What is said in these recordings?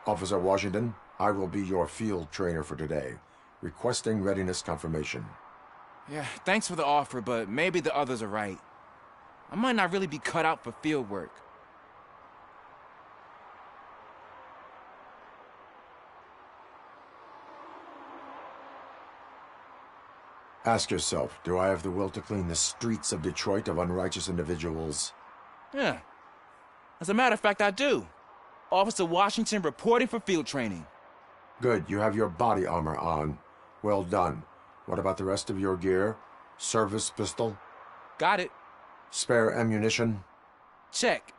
Officer Washington, I will be your field trainer for today. Requesting readiness confirmation. Yeah, thanks for the offer, but maybe the others are right. I might not really be cut out for field work. Ask yourself, do I have the will to clean the streets of Detroit of unrighteous individuals? Yeah. As a matter of fact, I do. Officer Washington reporting for field training. Good, you have your body armor on. Well done. What about the rest of your gear? Service pistol? Got it. Spare ammunition? Check.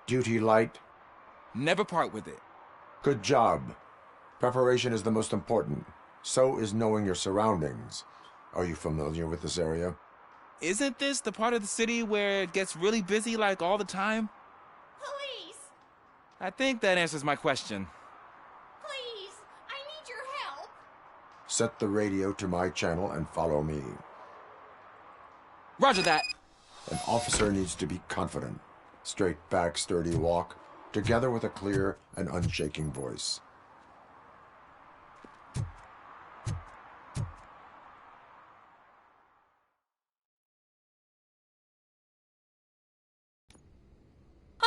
Duty light? Never part with it. Good job. Preparation is the most important. So is knowing your surroundings. Are you familiar with this area? Isn't this the part of the city where it gets really busy like all the time? Police! I think that answers my question. Please! I need your help! Set the radio to my channel and follow me. Roger that. An officer needs to be confident. Straight back, sturdy walk, together with a clear and unshaking voice.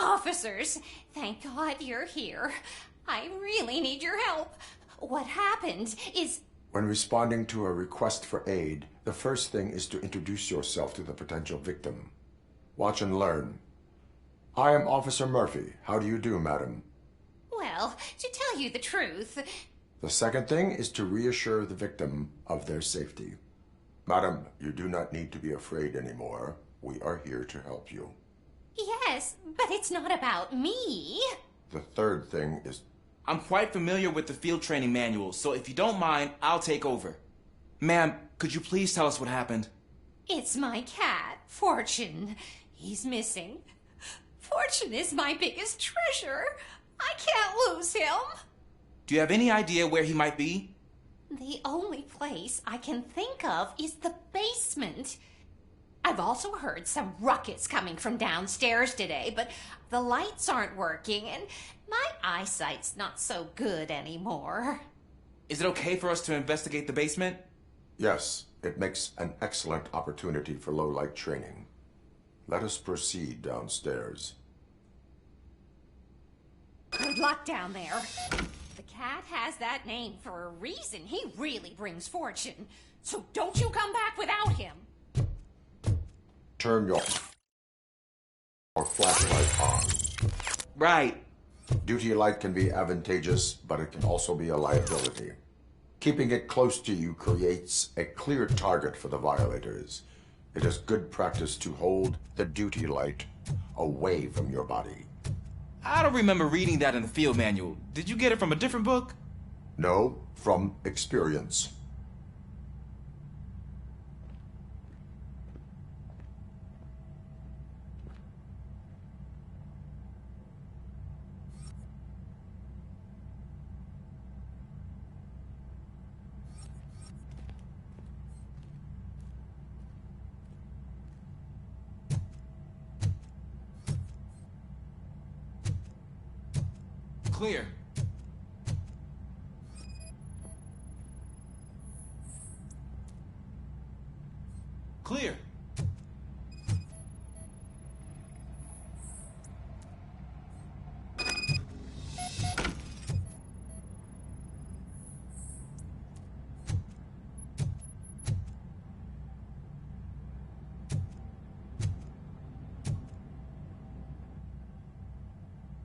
Officers, thank God you're here. I really need your help. What happened is... When responding to a request for aid, the first thing is to introduce yourself to the potential victim. Watch and learn. I am Officer Murphy. How do you do, madam? Well, to tell you the truth... The second thing is to reassure the victim of their safety. Madam, you do not need to be afraid anymore. We are here to help you. Yes, but it's not about me. The third thing is... I'm quite familiar with the field training manual, so if you don't mind, I'll take over. Ma'am, could you please tell us what happened? It's my cat, Fortune. He's missing. Fortune is my biggest treasure. I can't lose him. Do you have any idea where he might be? The only place I can think of is the basement. I've also heard some ruckus coming from downstairs today, but the lights aren't working and my eyesight's not so good anymore. Is it okay for us to investigate the basement? Yes, it makes an excellent opportunity for low-light training. Let us proceed downstairs. Good luck down there. The cat has that name for a reason. He really brings fortune. So don't you come back without him. Turn your flashlight on. Right. Duty light can be advantageous, but it can also be a liability. Keeping it close to you creates a clear target for the violators. It is good practice to hold the duty light away from your body. I don't remember reading that in the field manual. Did you get it from a different book? No, from experience. Clear. Clear.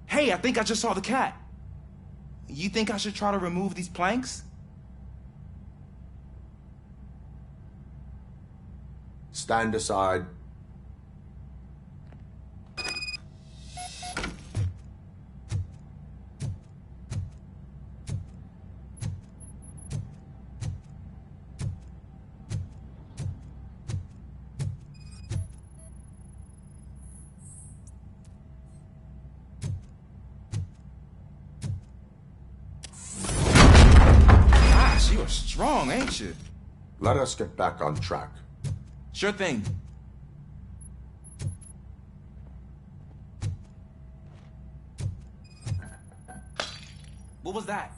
Hey, I think I just saw the cat. You think I should try to remove these planks? Stand aside. You are strong, ain't you? Let us get back on track. Sure thing. What was that?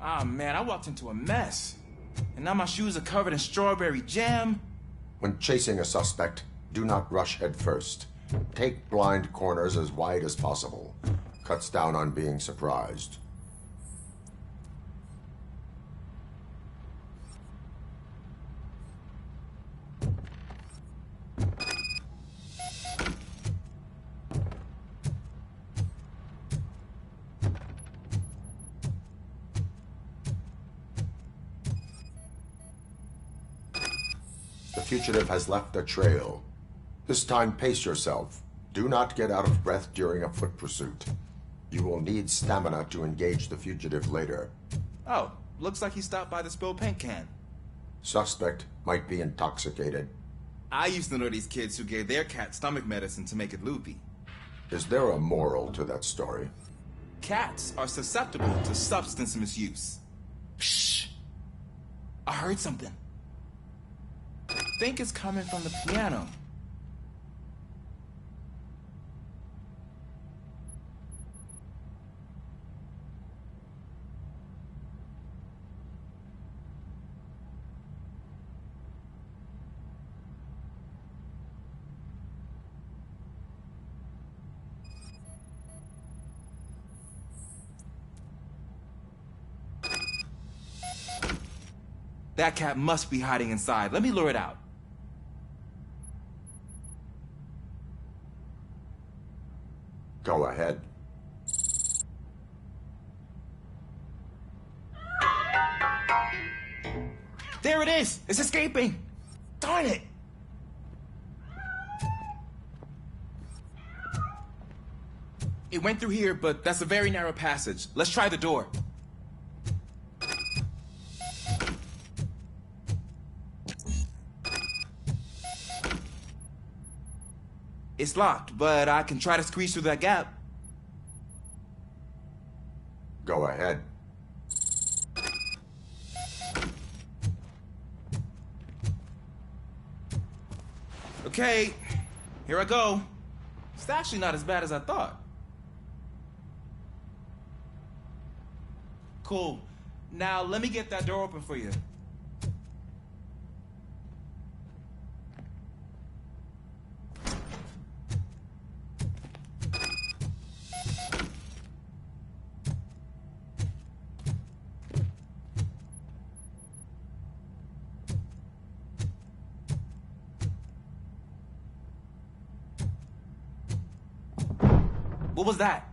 Ah, man, I walked into a mess. And now my shoes are covered in strawberry jam. When chasing a suspect, do not rush head first. Take blind corners as wide as possible. Cuts down on being surprised. The fugitive has left a trail. This time, pace yourself. Do not get out of breath during a foot pursuit. You will need stamina to engage the fugitive later. Oh, looks like he stopped by the spilled paint can. Suspect might be intoxicated. I used to know these kids who gave their cat stomach medicine to make it loopy. Is there a moral to that story? Cats are susceptible to substance misuse. Shh! I heard something. I think it's coming from the piano. That cat must be hiding inside. Let me lure it out. Go ahead. There it is! It's escaping! Darn it! It went through here, but that's a very narrow passage. Let's try the door. It's locked, but I can try to squeeze through that gap. Go ahead. Okay, here I go. It's actually not as bad as I thought. Cool. Now let me get that door open for you. What was that?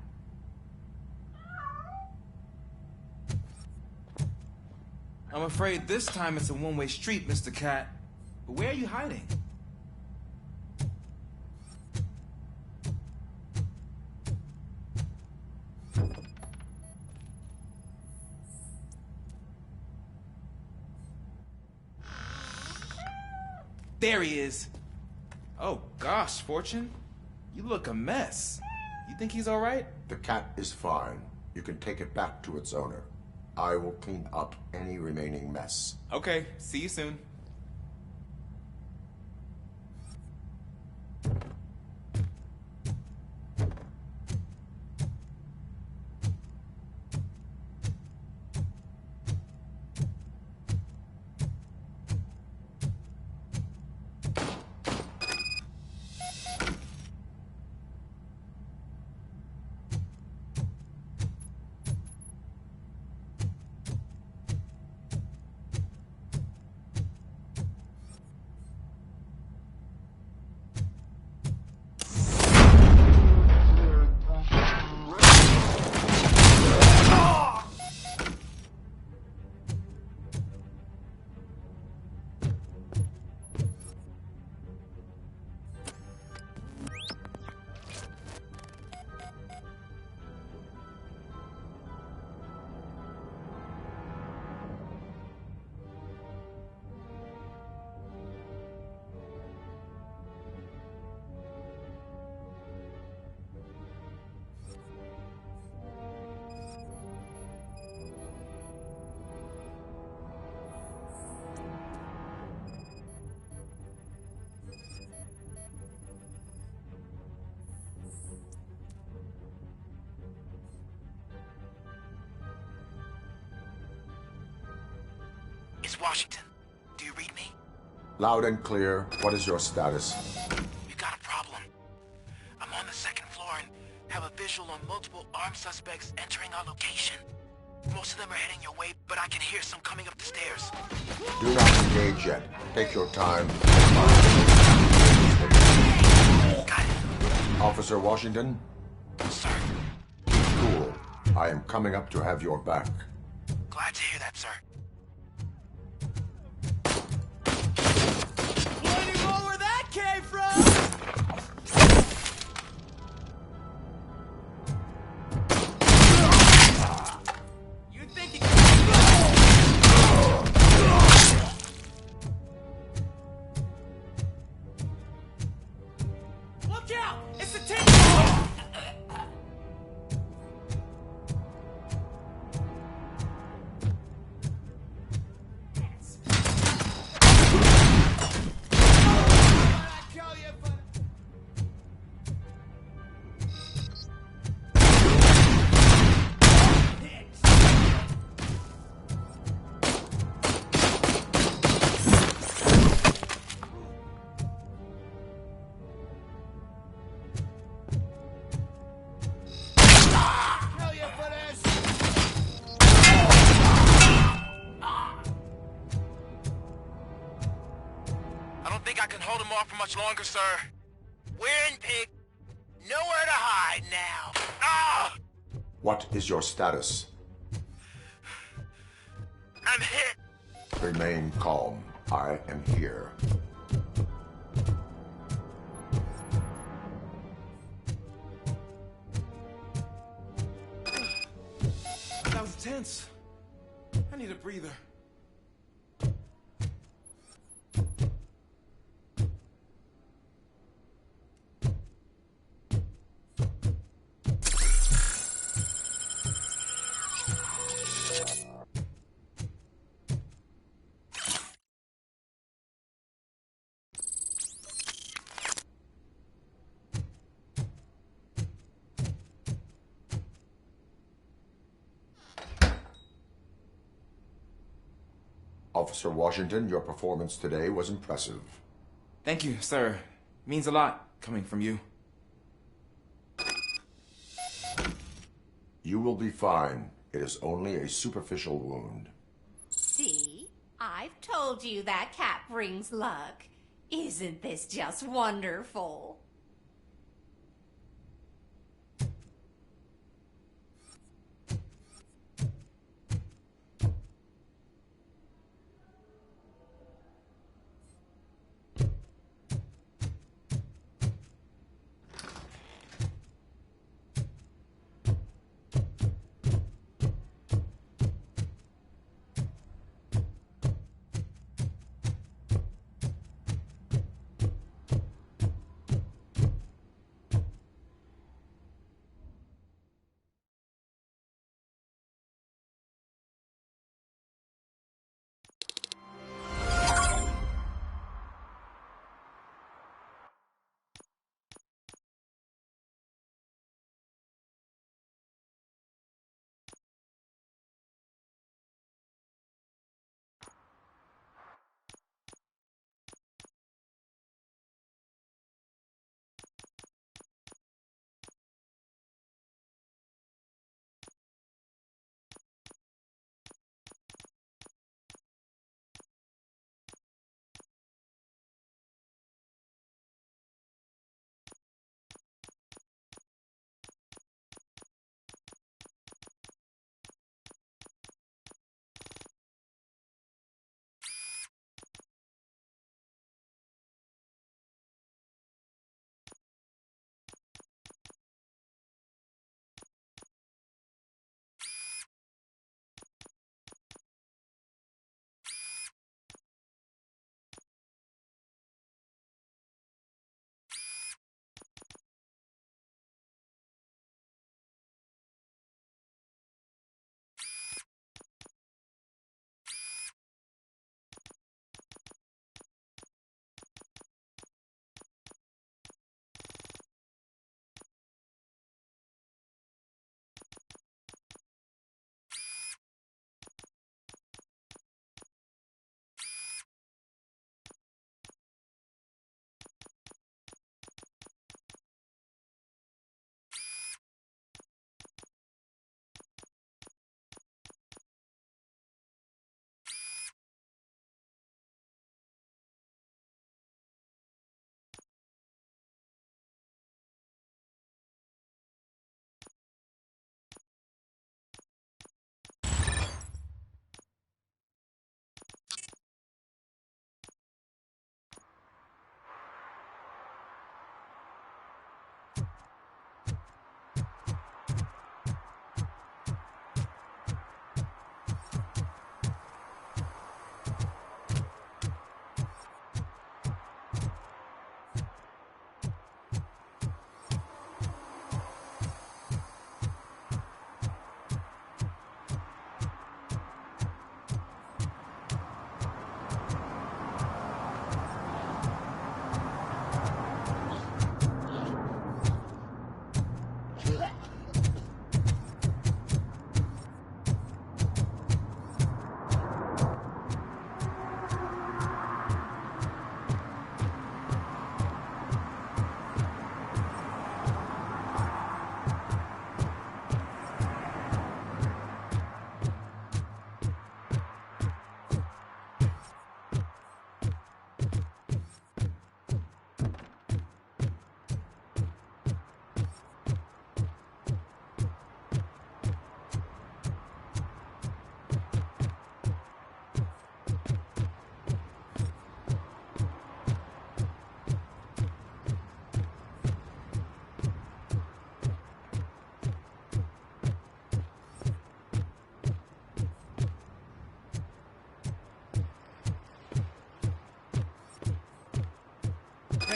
I'm afraid this time it's a one-way street, Mr. Cat. But where are you hiding? There he is. Oh gosh, Fortune. You look a mess. You think he's all right? The cat is fine. You can take it back to its owner. I will clean up any remaining mess. Okay, see you soon. It's Washington. Do you read me? Loud and clear. What is your status? We got a problem. I'm on the second floor and have a visual on multiple armed suspects entering our location. Most of them are heading your way, but I can hear some coming up the stairs. Do not engage yet. Take your time. Got it. Officer Washington, Sir, cool. I am coming up to have your back. glad to hear that, sir. Wanna know where that came from? You think you can... Look out! It's the tank! I don't think I can hold him off for much longer, sir. We're in, pig. Nowhere to hide now. Ah! What is your status? I'm hit. Remain calm. I am here. That was tense. I need a breather. Officer Washington, your performance today was impressive. Thank you, sir. Means a lot coming from you. You will be fine. It is only a superficial wound. See? I've told you that cat brings luck. Isn't this just wonderful?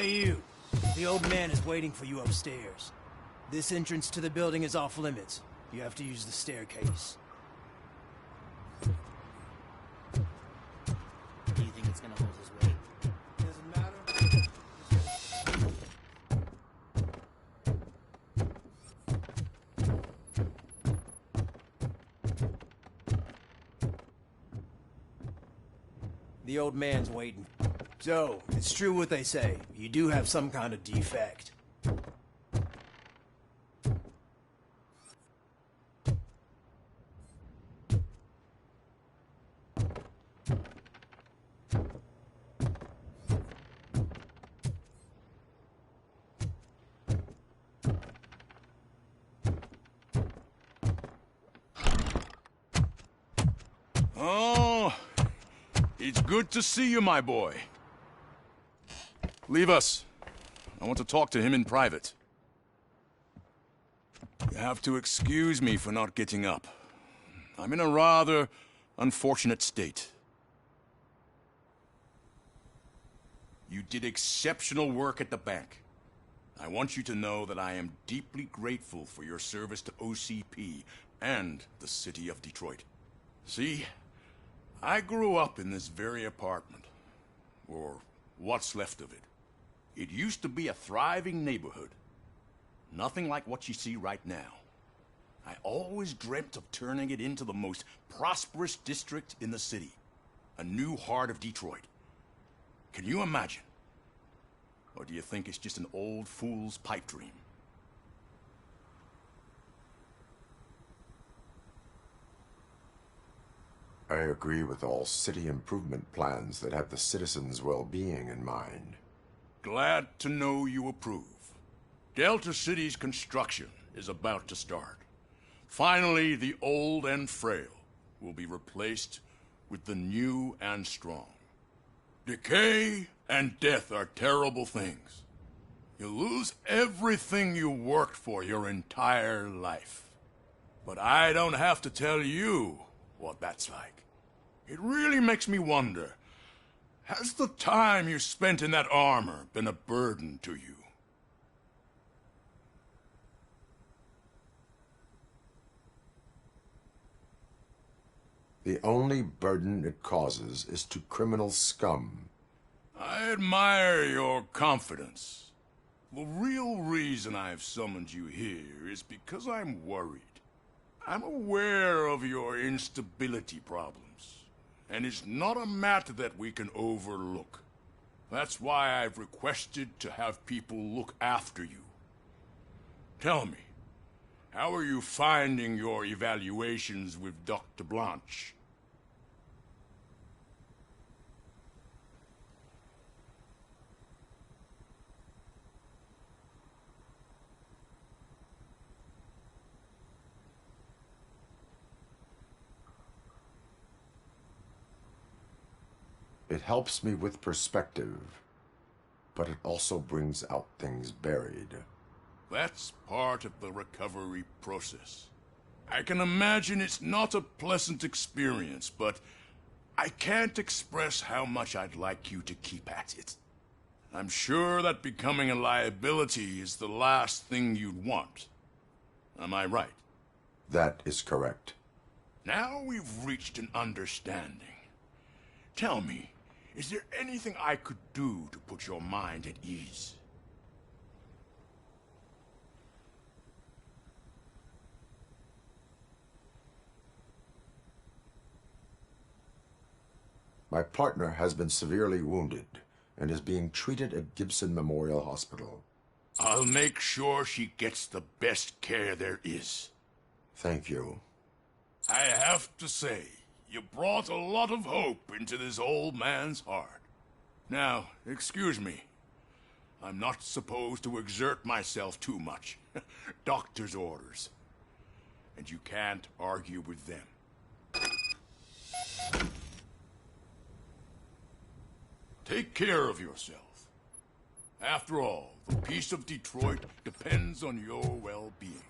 Hey, you. The old man is waiting for you upstairs. This entrance to the building is off limits. You have to use the staircase. Do you think it's gonna hold his weight? Doesn't matter. The old man's waiting. So, it's true what they say. You do have some kind of defect. Oh, it's good to see you, my boy. Leave us. I want to talk to him in private. You have to excuse me for not getting up. I'm in a rather unfortunate state. You did exceptional work at the bank. I want you to know that I am deeply grateful for your service to OCP and the city of Detroit. See, I grew up in this very apartment, or what's left of it. It used to be a thriving neighborhood. Nothing like what you see right now. I always dreamt of turning it into the most prosperous district in the city. A new heart of Detroit. Can you imagine? Or do you think it's just an old fool's pipe dream? I agree with all city improvement plans that have the citizens' well-being in mind. Glad to know you approve. Delta City's construction is about to start. Finally, the old and frail will be replaced with the new and strong. Decay and death are terrible things. You lose everything you worked for your entire life. But I don't have to tell you what that's like. It really makes me wonder, has the time you spent in that armor been a burden to you? The only burden it causes is to criminal scum. I admire your confidence. The real reason I've summoned you here is because I'm worried. I'm aware of your instability problems, and it's not a matter that we can overlook. That's why I've requested to have people look after you. Tell me, how are you finding your evaluations with Dr. Blanche? It helps me with perspective, but it also brings out things buried. That's part of the recovery process. I can imagine it's not a pleasant experience, but I can't express how much I'd like you to keep at it. I'm sure that becoming a liability is the last thing you'd want. Am I right? That is correct. Now we've reached an understanding. Tell me, is there anything I could do to put your mind at ease? My partner has been severely wounded and is being treated at Gibson Memorial Hospital. I'll make sure she gets the best care there is. Thank you. I have to say, you brought a lot of hope into this old man's heart. Now, excuse me. I'm not supposed to exert myself too much. Doctor's orders. And you can't argue with them. Take care of yourself. After all, the peace of Detroit depends on your well-being.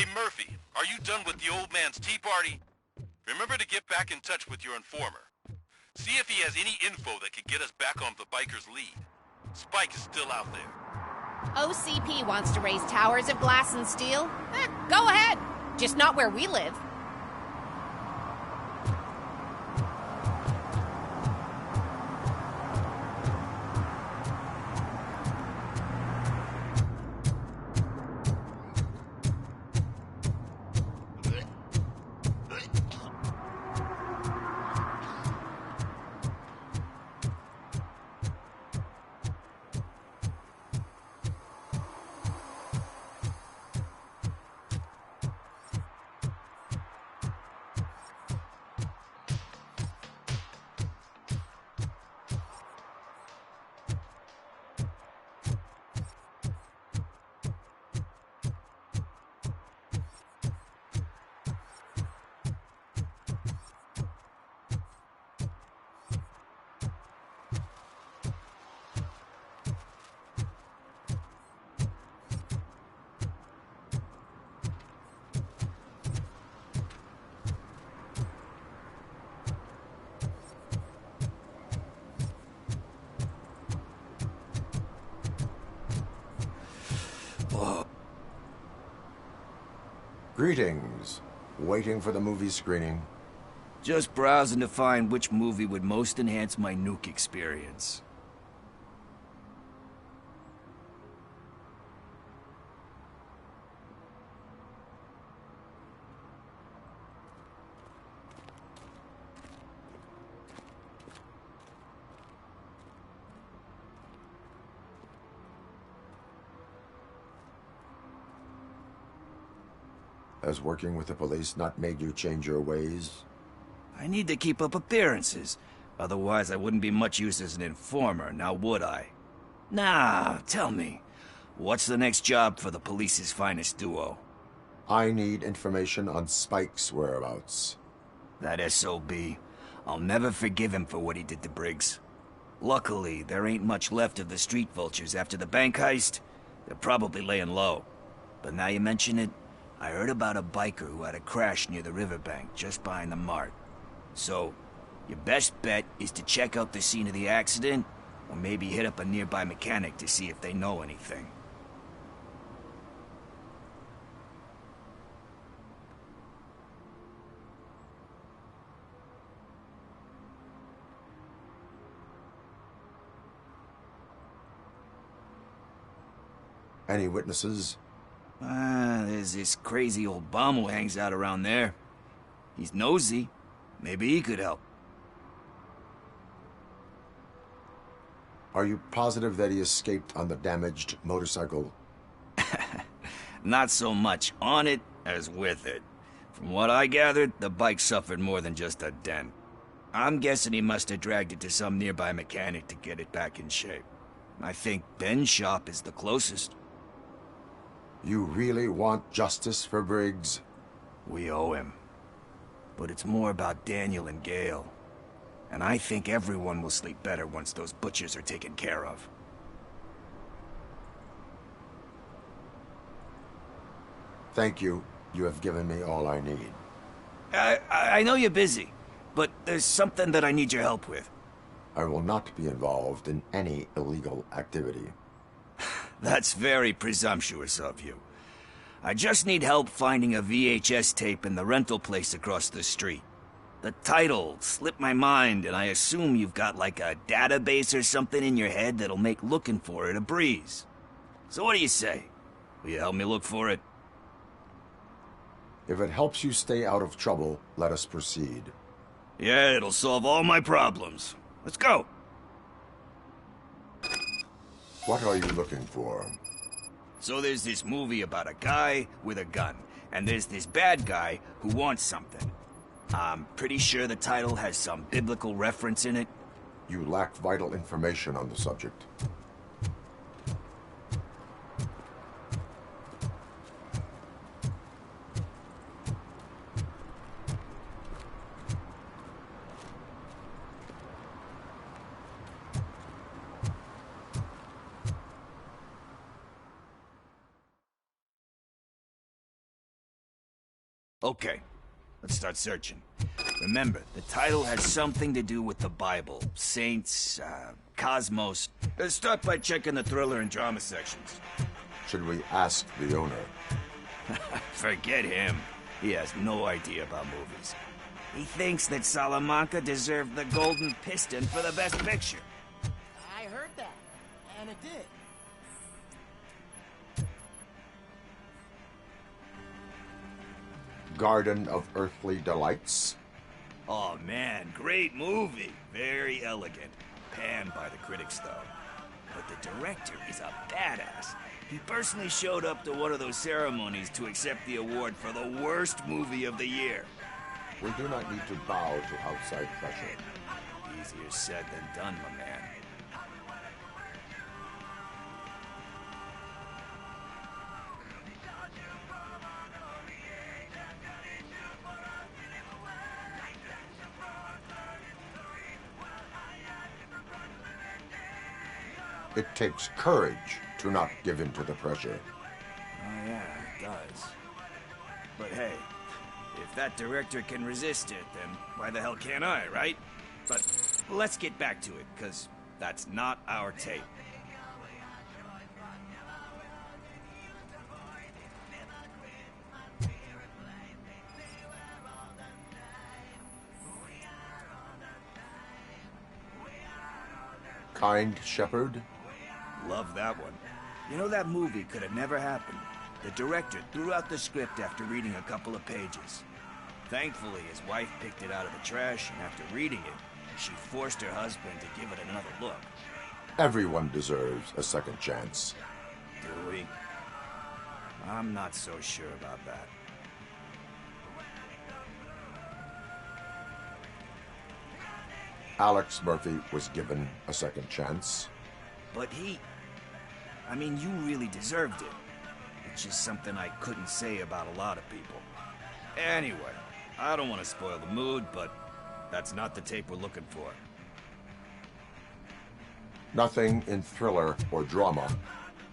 Hey, Murphy, are you done with the old man's tea party? Remember to get back in touch with your informer. See if he has any info that could get us back on the biker's lead. Spike is still out there. OCP wants to raise towers of glass and steel? Go ahead. Just not where we live. Greetings. Waiting for the movie screening? Just browsing to find which movie would most enhance my nuke experience. Has working with the police not made you change your ways? I need to keep up appearances. Otherwise, I wouldn't be much use as an informer, now would I? Nah, tell me. What's the next job for the police's finest duo? I need information on Spike's whereabouts. That SOB. I'll never forgive him for what he did to Briggs. Luckily, there ain't much left of the street vultures after the bank heist. They're probably laying low. But now you mention it, I heard about a biker who had a crash near the riverbank, just behind the mart. So, your best bet is to check out the scene of the accident, or maybe hit up a nearby mechanic to see if they know anything. Any witnesses? There's this crazy old bum who hangs out around there. He's nosy. Maybe he could help. Are you positive that he escaped on the damaged motorcycle? Not so much on it as with it. From what I gathered, the bike suffered more than just a dent. I'm guessing he must have dragged it to some nearby mechanic to get it back in shape. I think Ben's shop is the closest. You really want justice for Briggs? We owe him. But it's more about Daniel and Gale. And I think everyone will sleep better once those butchers are taken care of. Thank you. You have given me all I need. I know you're busy, but there's something that I need your help with. I will not be involved in any illegal activity. That's very presumptuous of you. I just need help finding a VHS tape in the rental place across the street. The title slipped my mind, and I assume you've got like a database or something in your head that'll make looking for it a breeze. So what do you say? Will you help me look for it? If it helps you stay out of trouble, let us proceed. Yeah, it'll solve all my problems. Let's go. What are you looking for? So there's this movie about a guy with a gun, and there's this bad guy who wants something. I'm pretty sure the title has some biblical reference in it. You lack vital information on the subject. Okay, let's start searching. Remember, the title has something to do with the Bible, saints, cosmos. Let's start by checking the thriller and drama sections. Should we ask the owner? Forget him. He has no idea about movies. He thinks that Salamanca deserved the Golden Piston for the Best Picture. I heard that, and it did. Garden of Earthly Delights? Oh man, great movie. Very elegant. Panned by the critics though. But the director is a badass. He personally showed up to one of those ceremonies to accept the award for the worst movie of the year. We do not need to bow to outside pressure. Easier said than done, my man. It takes courage to not give in to the pressure. Oh yeah, it does. But hey, if that director can resist it, then why the hell can't I, right? But let's get back to it, because that's not our tape. Kind Shepherd? Love that one. You know, that movie could have never happened. The director threw out the script after reading a couple of pages. Thankfully, his wife picked it out of the trash, and after reading it, she forced her husband to give it another look. Everyone deserves a second chance. Do we? I'm not so sure about that. Alex Murphy was given a second chance. But I mean, you really deserved it. Which is something I couldn't say about a lot of people. Anyway, I don't want to spoil the mood, but that's not the tape we're looking for. Nothing in thriller or drama.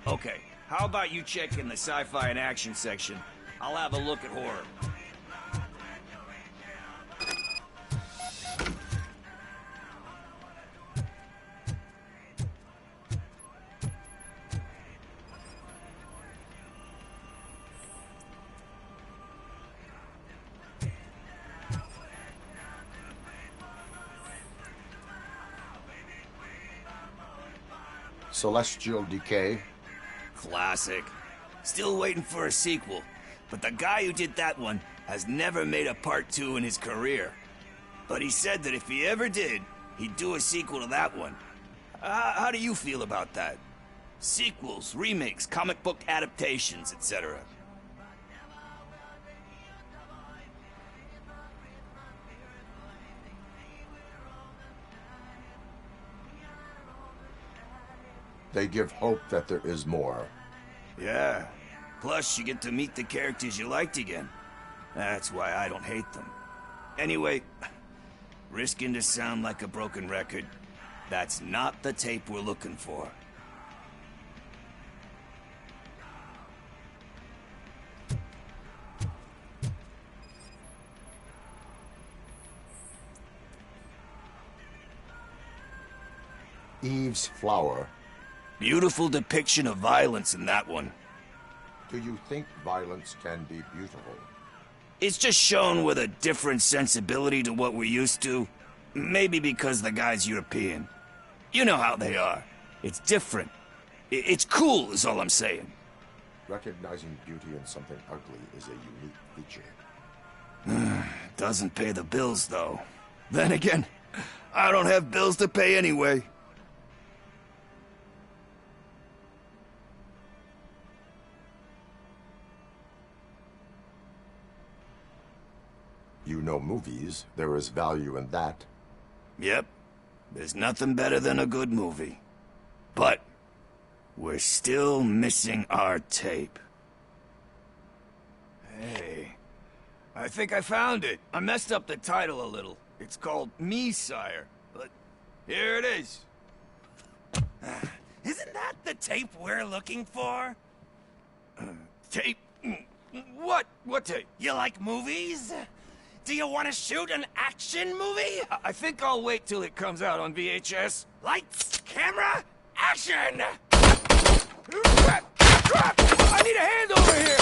Okay, how about you check in the sci-fi and action section? I'll have a look at horror. Celestial Decay? Classic. Still waiting for a sequel, but the guy who did that one has never made a part 2 in his career. But he said that if he ever did, he'd do a sequel to that one. How do you feel about that? Sequels, remakes, comic book adaptations, etc. They give hope that there is more. Yeah. Plus, you get to meet the characters you liked again. That's why I don't hate them. Anyway, risking to sound like a broken record, that's not the tape we're looking for. Eve's Flower. Beautiful depiction of violence in that one. Do you think violence can be beautiful? It's just shown with a different sensibility to what we're used to. Maybe because the guy's European. You know how they are. It's different. It's cool, is all I'm saying. Recognizing beauty in something ugly is a unique feature. Doesn't pay the bills, though. Then again, I don't have bills to pay anyway. You know movies. There is value in that. Yep. There's nothing better than a good movie. But we're still missing our tape. Hey, I think I found it. I messed up the title a little. It's called Me, Sire. But here it is. Isn't that the tape we're looking for? Tape? What? What tape? You like movies? Do you want to shoot an action movie? I think I'll wait till it comes out on VHS. Lights, camera, action! I need a hand over here!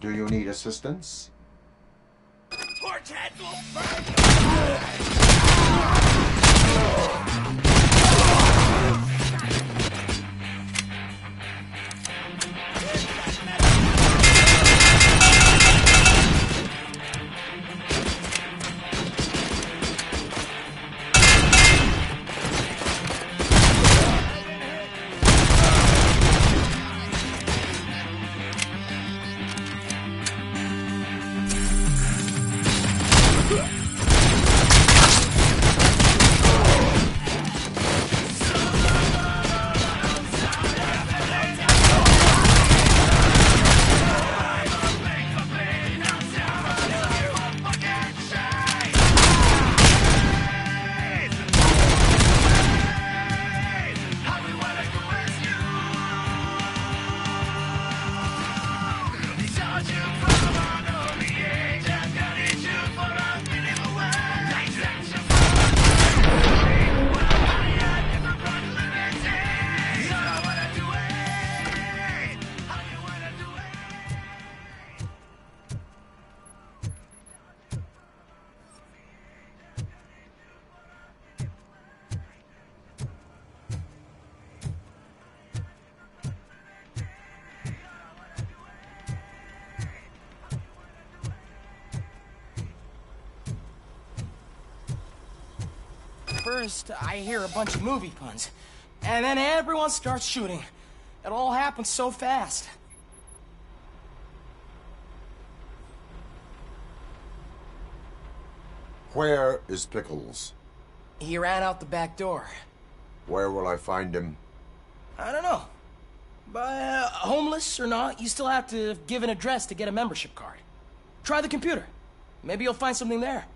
Do you need assistance? Torch head will First, I hear a bunch of movie puns, and then everyone starts shooting. It all happens so fast. Where is Pickles? He ran out the back door. Where will I find him? I don't know. But homeless or not, you still have to give an address to get a membership card. Try the computer. Maybe you'll find something there.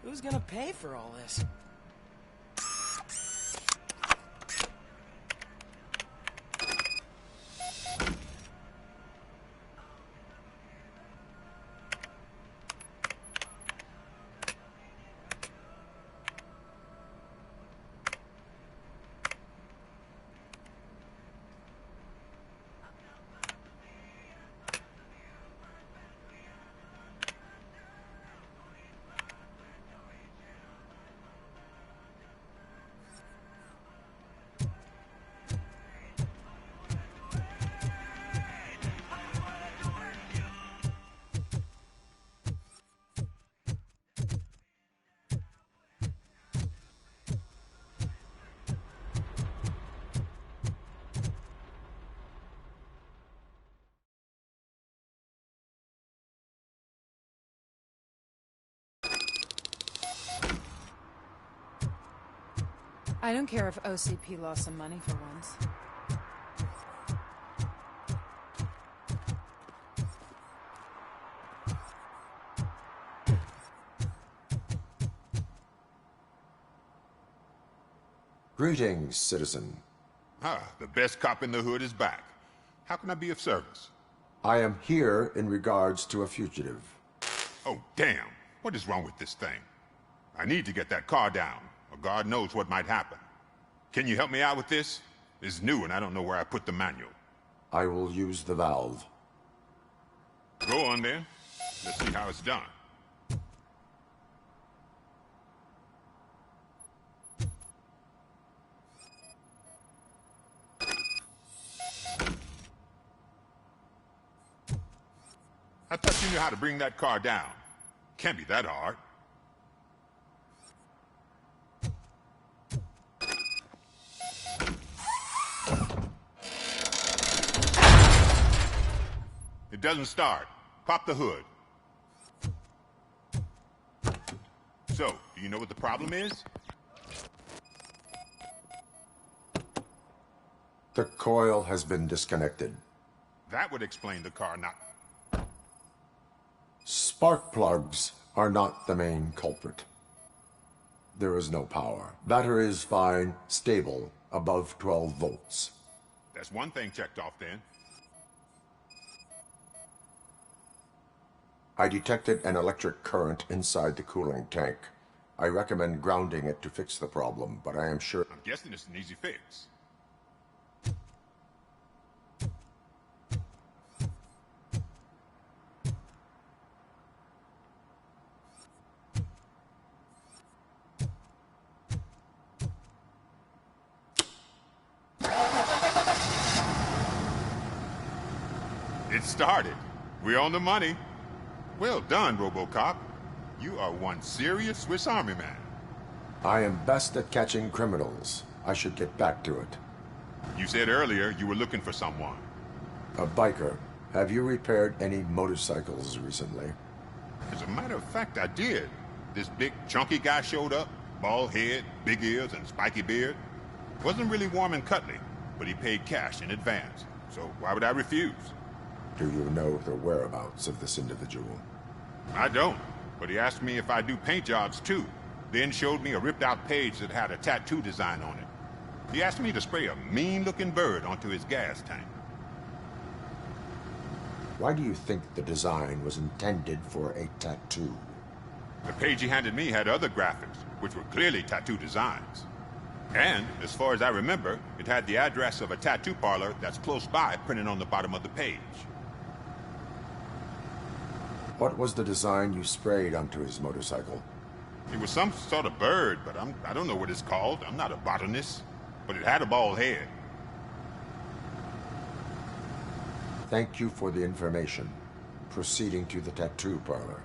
Who's gonna pay for all this? I don't care if OCP lost some money for once. Greetings, citizen. Ah, the best cop in the hood is back. How can I be of service? I am here in regards to a fugitive. Oh, damn. What is wrong with this thing? I need to get that car down, or God knows what might happen. Can you help me out with this? It's new and I don't know where I put the manual. I will use the valve. Go on then. Let's see how it's done. I thought you knew how to bring that car down. Can't be that hard. It doesn't start. Pop the hood. So, do you know what the problem is? The coil has been disconnected. That would explain the car not... Spark plugs are not the main culprit. There is no power. Battery is fine, stable, above 12 volts. That's one thing checked off then. I detected an electric current inside the cooling tank. I recommend grounding it to fix the problem, but I am sure... I'm guessing it's an easy fix. It started. We're on the money. Well done, RoboCop. You are one serious Swiss Army man. I am best at catching criminals. I should get back to it. You said earlier you were looking for someone. A biker. Have you repaired any motorcycles recently? As a matter of fact, I did. This big, chunky guy showed up. Bald head, big ears, and spiky beard. Wasn't really warm and cuddly, but he paid cash in advance. So why would I refuse? Do you know the whereabouts of this individual? I don't, but he asked me if I do paint jobs too. Then showed me a ripped-out page that had a tattoo design on it. He asked me to spray a mean-looking bird onto his gas tank. Why do you think the design was intended for a tattoo? The page he handed me had other graphics, which were clearly tattoo designs. And, as far as I remember, it had the address of a tattoo parlor that's close by printed on the bottom of the page. What was the design you sprayed onto his motorcycle? It was some sort of bird, but I don't know what it's called. I'm not a botanist. But it had a bald head. Thank you for the information. Proceeding to the tattoo parlor.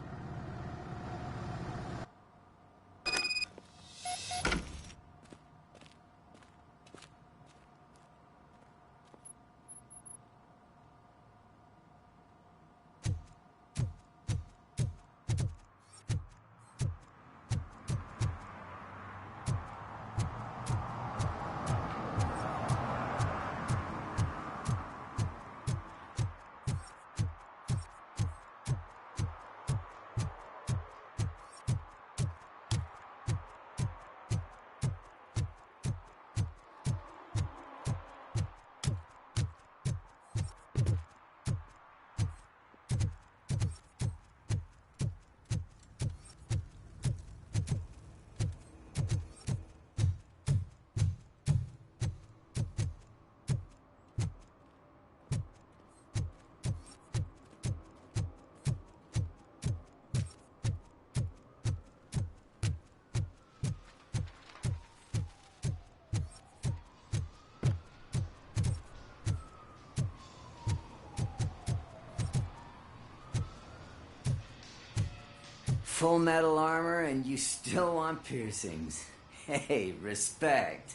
Full metal armor and you still want piercings. Hey, respect.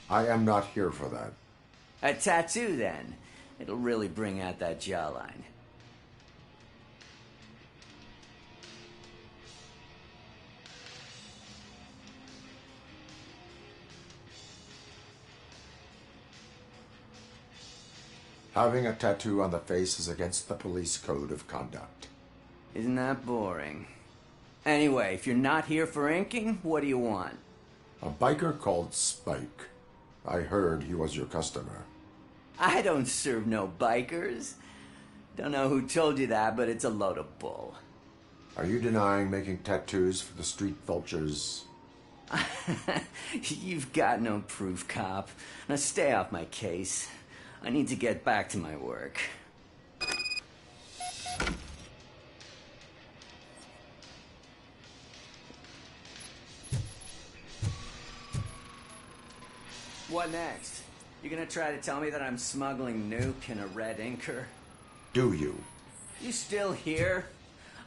I am not here for that. A tattoo, then. It'll really bring out that jawline. Having a tattoo on the face is against the police code of conduct. Isn't that boring? Anyway, if you're not here for inking, what do you want? A biker called Spike. I heard he was your customer. I don't serve no bikers. Don't know who told you that, but it's a load of bull. Are you denying making tattoos for the street vultures? You've got no proof, cop. Now stay off my case. I need to get back to my work. What next? You gonna try to tell me that I'm smuggling nuke in a red inker? Do you? You still here?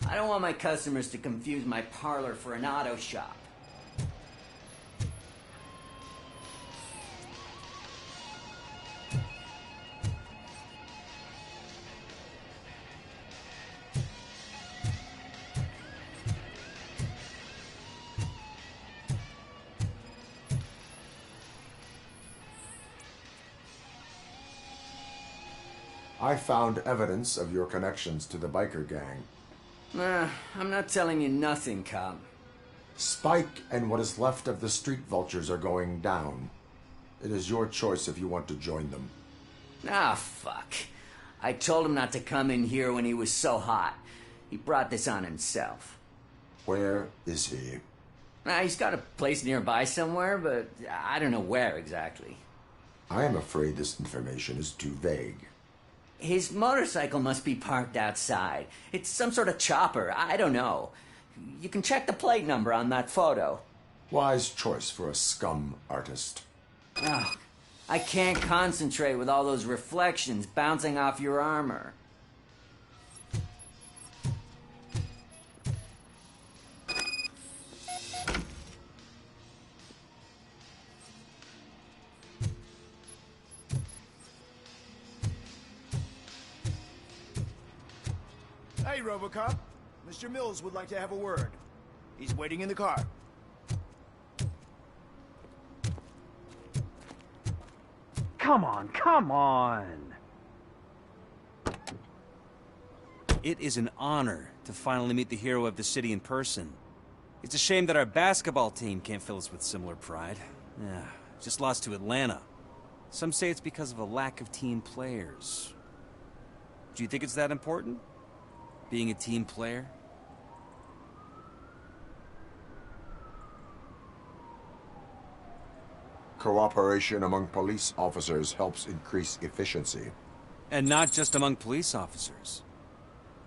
I don't want my customers to confuse my parlor for an auto shop. I found evidence of your connections to the biker gang. I'm not telling you nothing, cop. Spike and what is left of the street vultures are going down. It is your choice if you want to join them. Ah, fuck. I told him not to come in here when he was so hot. He brought this on himself. Where is he? He's got a place nearby somewhere, but I don't know where exactly. I am afraid this information is too vague. His motorcycle must be parked outside. It's some sort of chopper. I don't know. You can check the plate number on that photo. Wise choice for a scum artist. Oh, I can't concentrate with all those reflections bouncing off your armor. Hey, RoboCop. Mr. Mills would like to have a word. He's waiting in the car. Come on, come on! It is an honor to finally meet the hero of the city in person. It's a shame that our basketball team can't fill us with similar pride. Yeah, just lost to Atlanta. Some say it's because of a lack of team players. Do you think it's that important? Being a team player? Cooperation among police officers helps increase efficiency. And not just among police officers.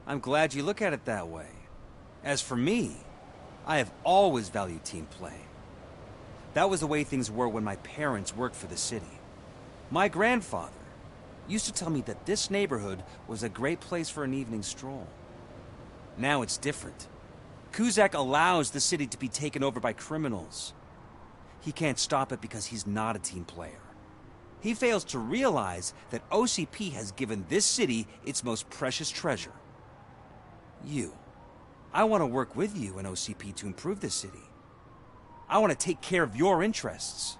I'm glad you look at it that way. As for me, I have always valued team play. That was the way things were when my parents worked for the city. My grandfather used to tell me that this neighborhood was a great place for an evening stroll. Now it's different. Kuzak allows the city to be taken over by criminals. He can't stop it because he's not a team player. He fails to realize that OCP has given this city its most precious treasure. You. I want to work with you and OCP to improve this city. I want to take care of your interests.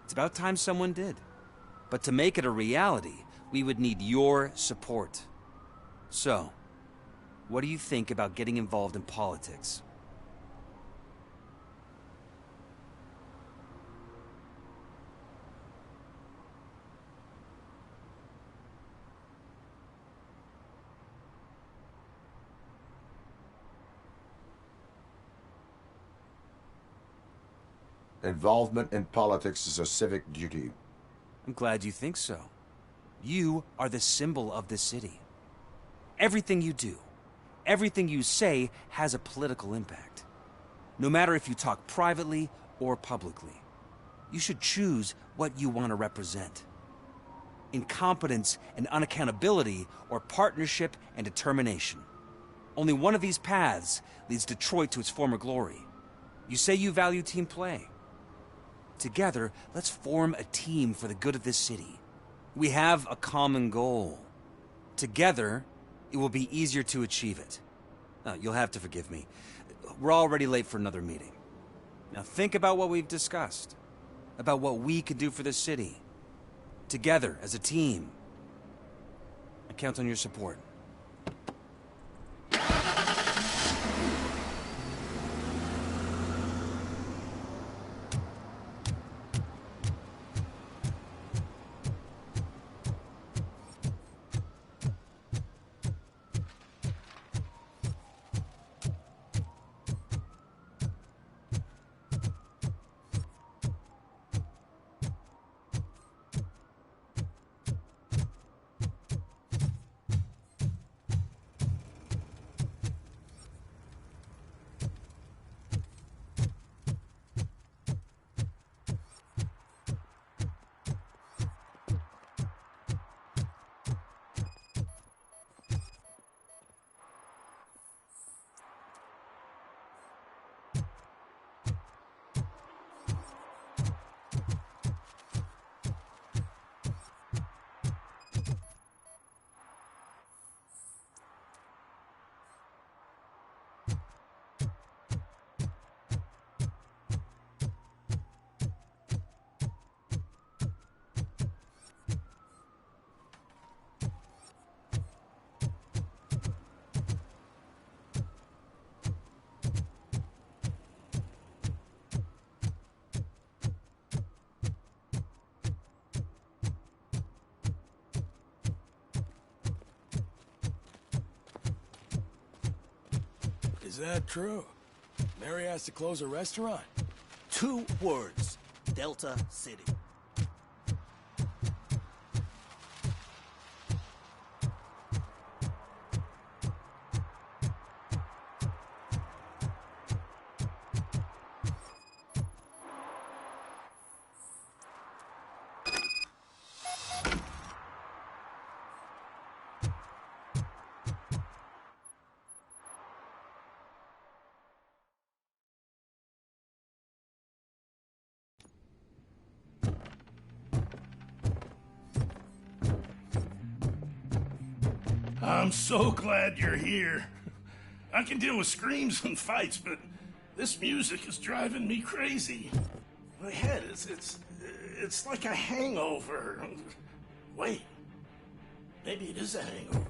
It's about time someone did. But to make it a reality, we would need your support. So, what do you think about getting involved in politics? Involvement in politics is a civic duty. I'm glad you think so. You are the symbol of the city. Everything you do, everything you say has a political impact. No matter if you talk privately or publicly. You should choose what you want to represent. Incompetence and unaccountability, or partnership and determination. Only one of these paths leads Detroit to its former glory. You say you value team play. Together, let's form a team for the good of this city. We have a common goal. Together, it will be easier to achieve it. You'll have to forgive me. We're already late for another meeting. Now think about what we've discussed. About what we could do for this city. Together, as a team. I count on your support. Is that true? Mary has to close a restaurant? 2 words. Delta City. I'm so glad you're here. I can deal with screams and fights, but this music is driving me crazy. My head, it's like a hangover. Wait, maybe it is a hangover.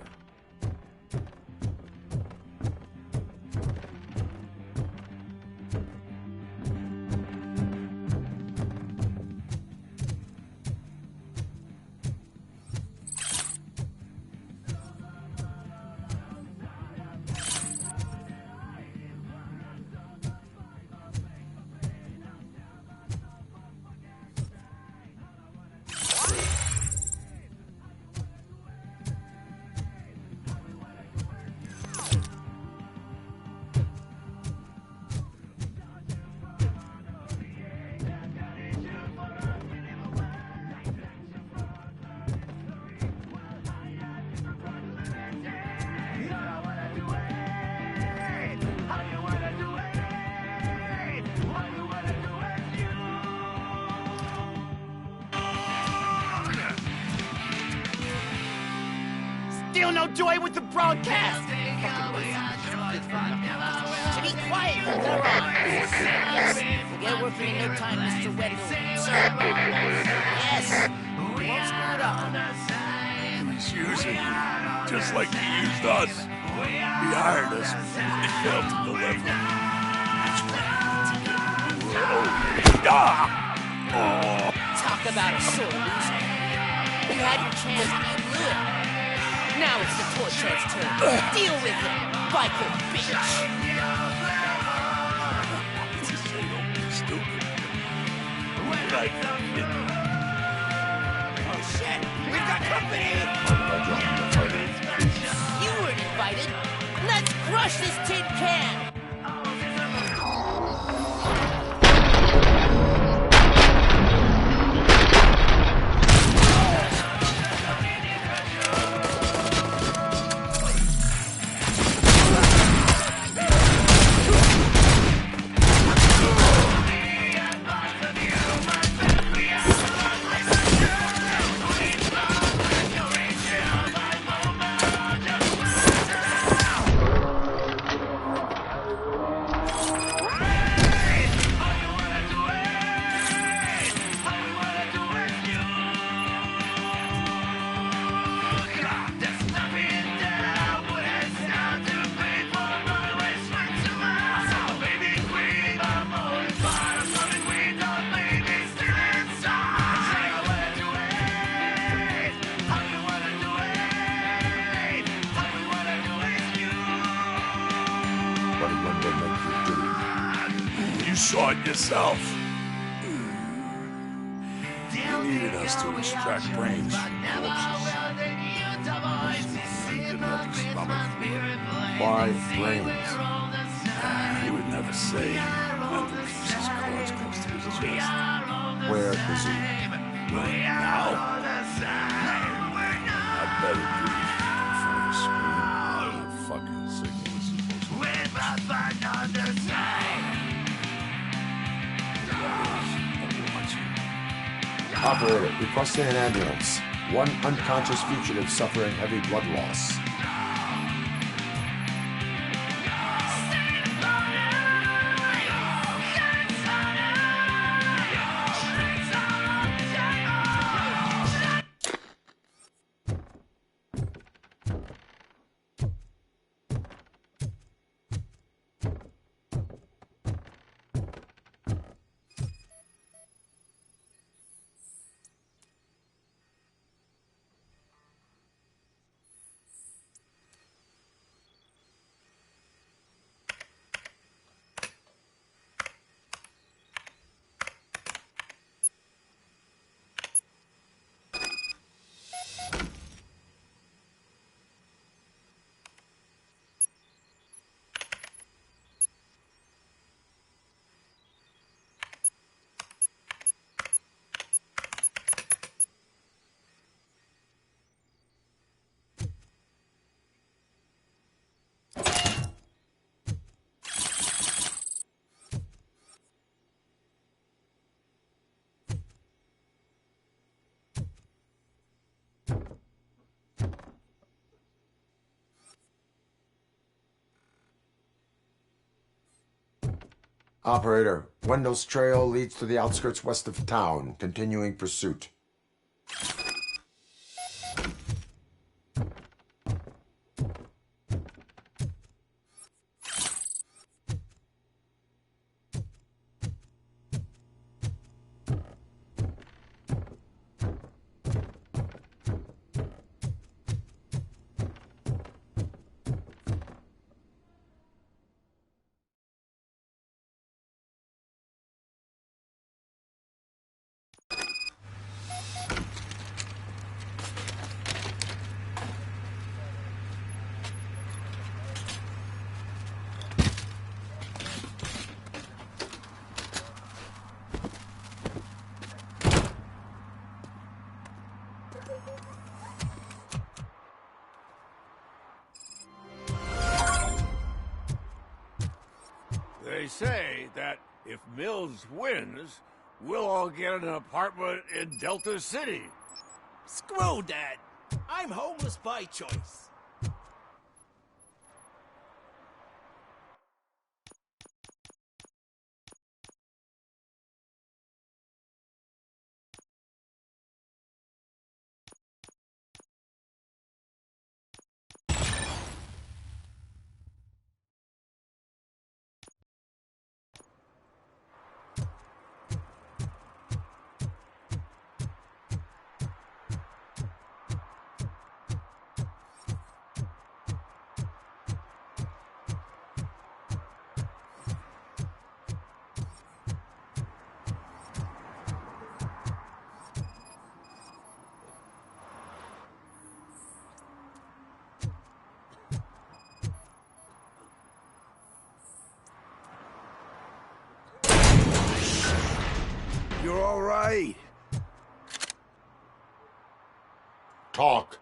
Still no joy with the broadcast! To be quiet from there on. Yes, forget working in no time, Mr. Wendell. Sir. Yes, won't screw it up. He's using you, just like he used us. He hired us, he failed to deliver. Talk about a sore loser. You had your chance and you blew it. Now it's the Torchhead's turn. Deal with it, biker bitch! Stupid. Oh shit! We've got company! You weren't invited! Let's crush this tin can! Saw it yourself. You needed us to extract brains from corpses. Why brains? He would never say. Wendell keeps his cards close to his chest. Where is he? Right now? I better be in front of a screen. That fucking signal is supposed to be. Operator, requesting an ambulance. One unconscious fugitive suffering heavy blood loss. Operator, Wendell's trail leads to the outskirts west of town. Continuing pursuit. They say that if Mills wins, we'll all get an apartment in Delta City. Screw that. I'm homeless by choice. You're all right. Talk.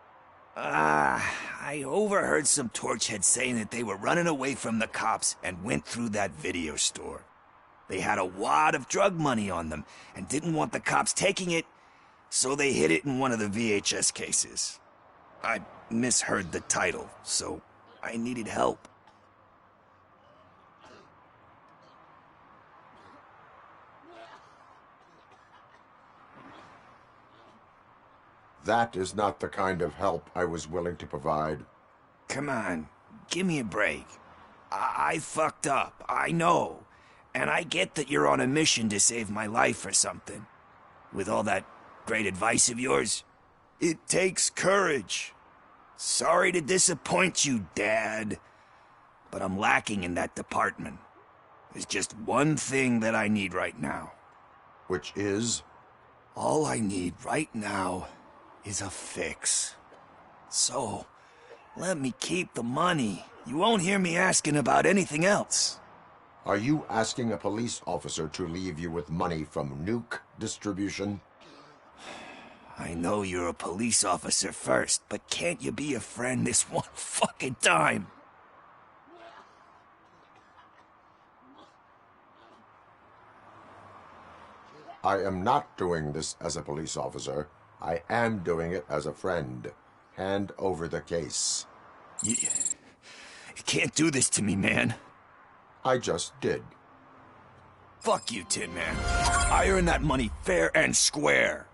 I overheard some torchheads saying that they were running away from the cops and went through that video store. They had a wad of drug money on them and didn't want the cops taking it, so they hid it in one of the VHS cases. I misheard the title, so I needed help. That is not the kind of help I was willing to provide. Come on, give me a break. I fucked up, I know. And I get that you're on a mission to save my life or something. With all that great advice of yours, it takes courage. Sorry to disappoint you, Dad. But I'm lacking in that department. There's just one thing that I need right now. Which is? All I need right now is a fix. So, let me keep the money. You won't hear me asking about anything else. Are you asking a police officer to leave you with money from nuke distribution? I know you're a police officer first, but can't you be a friend this one fucking time? I am not doing this as a police officer. I am doing it as a friend. Hand over the case. You can't do this to me, man. I just did. Fuck you, Tin Man. I earned that money fair and square.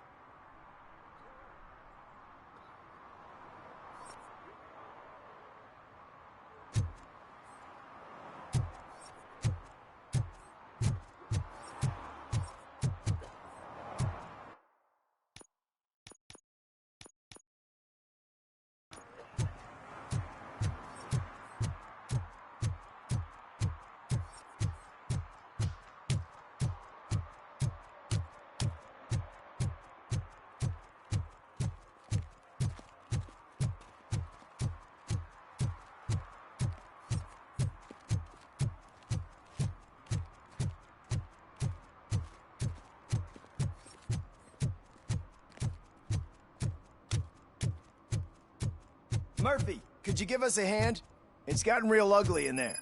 Murphy, could you give us a hand? It's gotten real ugly in there.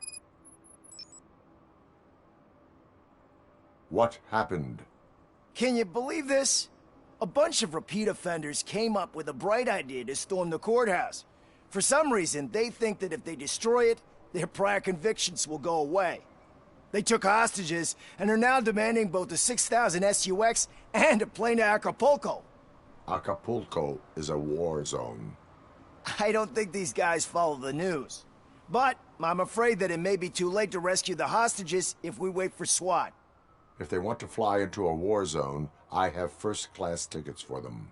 What happened? Can you believe this? A bunch of repeat offenders came up with a bright idea to storm the courthouse. For some reason, they think that if they destroy it, their prior convictions will go away. They took hostages and are now demanding both a 6,000 SUX and a plane to Acapulco. Acapulco is a war zone. I don't think these guys follow the news. But I'm afraid that it may be too late to rescue the hostages if we wait for SWAT. If they want to fly into a war zone, I have first-class tickets for them.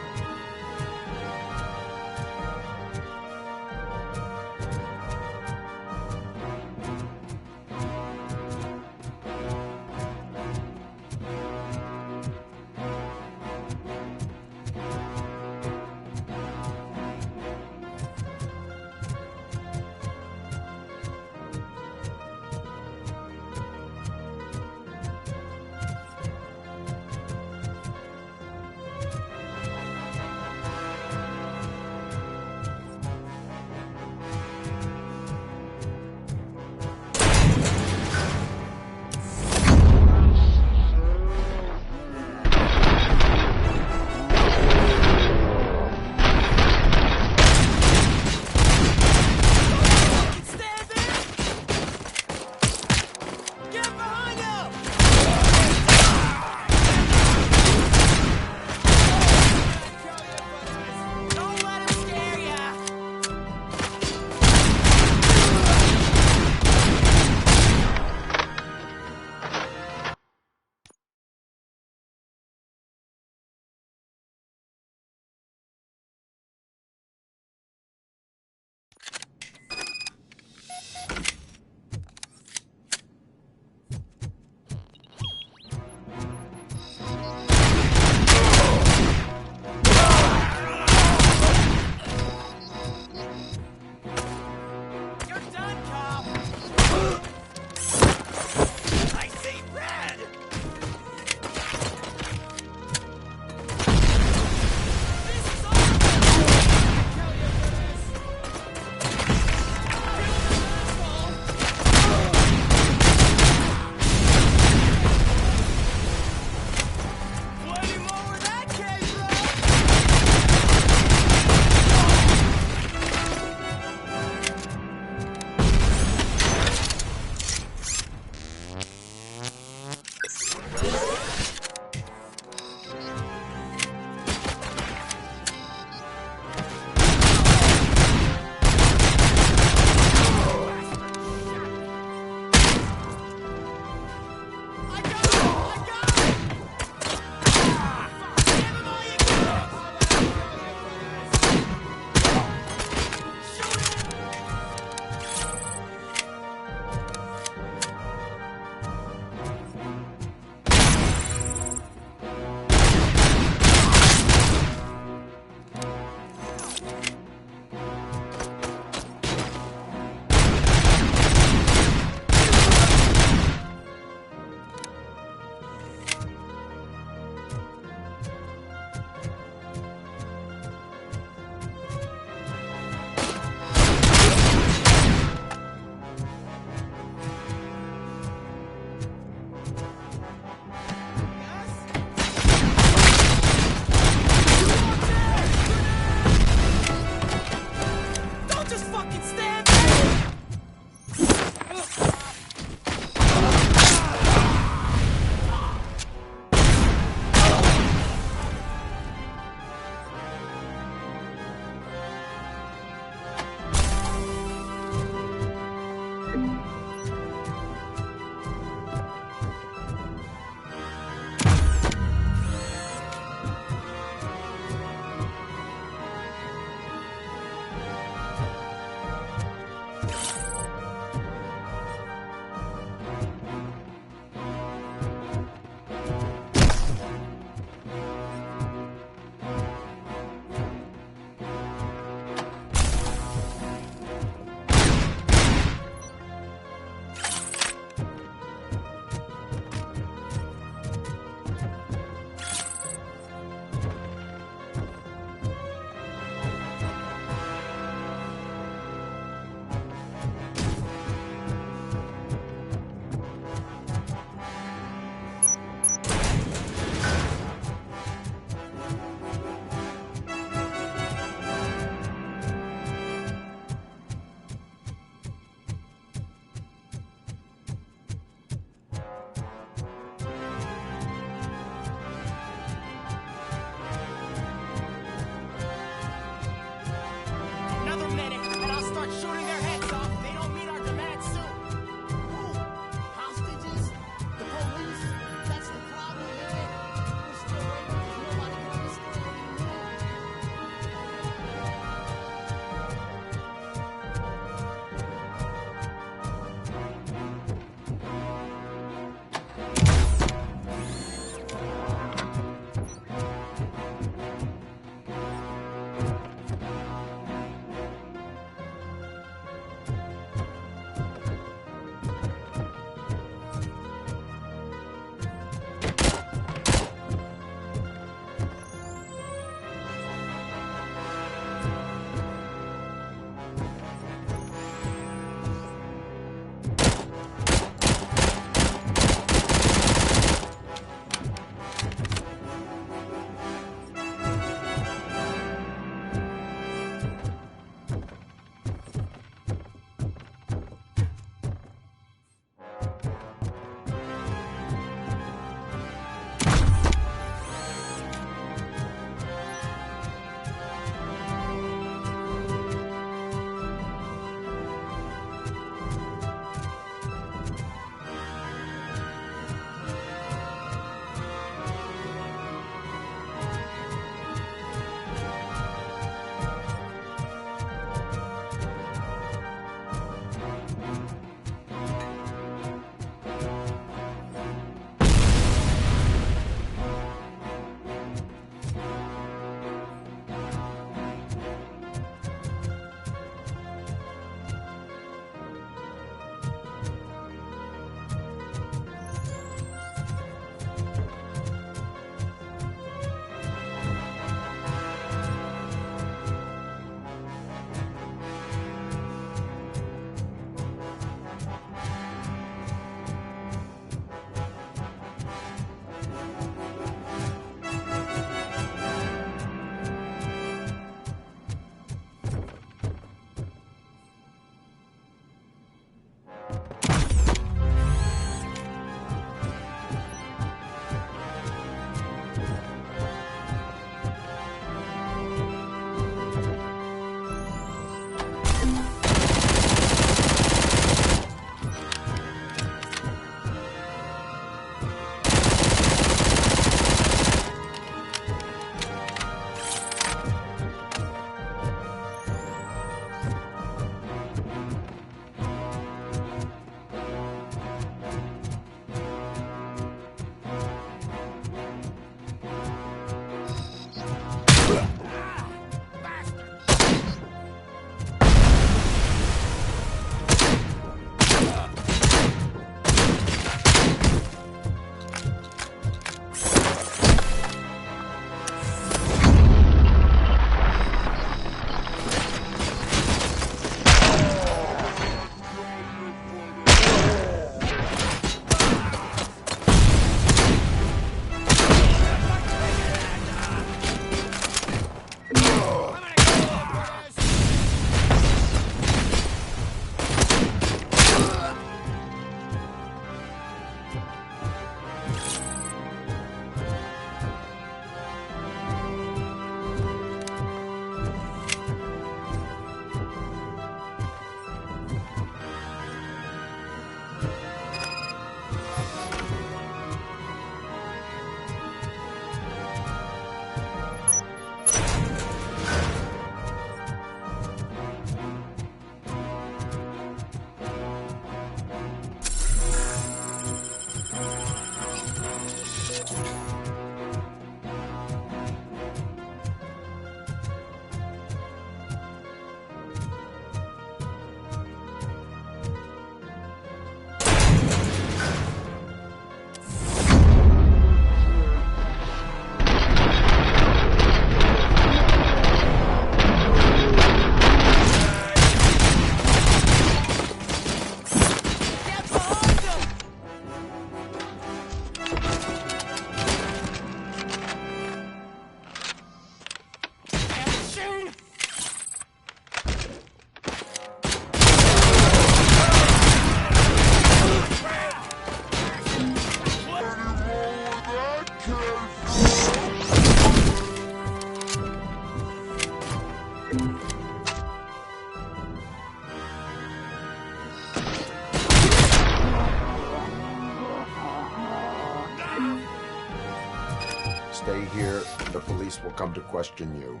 police will come to question you.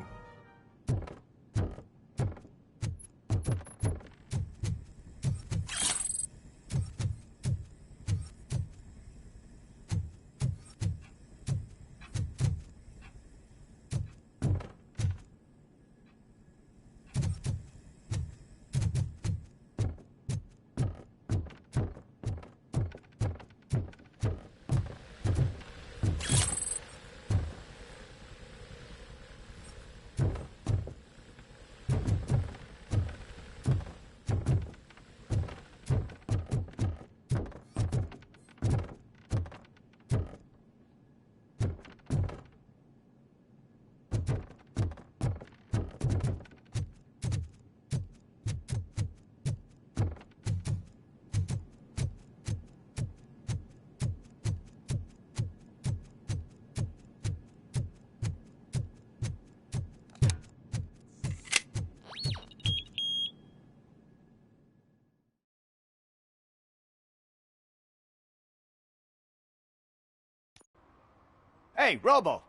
Hey, Robo.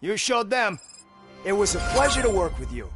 You showed them. It was a pleasure to work with you.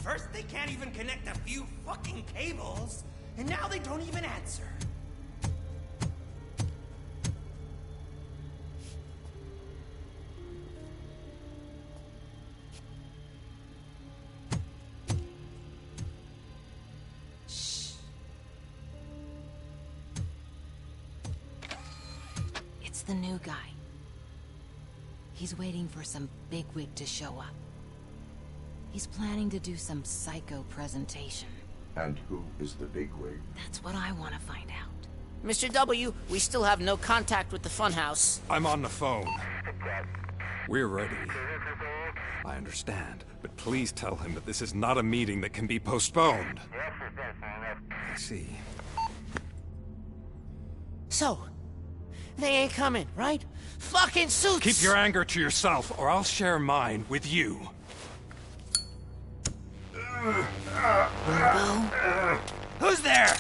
First, they can't even connect a few fucking cables, and now they don't even answer. Shh. It's the new guy. He's waiting for some bigwig to show up. He's planning to do some psycho presentation. And who is the bigwig? That's what I want to find out. Mr. W, we still have no contact with the funhouse. I'm on the phone. We're ready. I understand, but please tell him that this is not a meeting that can be postponed. I see. So, they ain't coming, right? Fucking suits! Keep your anger to yourself, or I'll share mine with you. Robo? Who's there?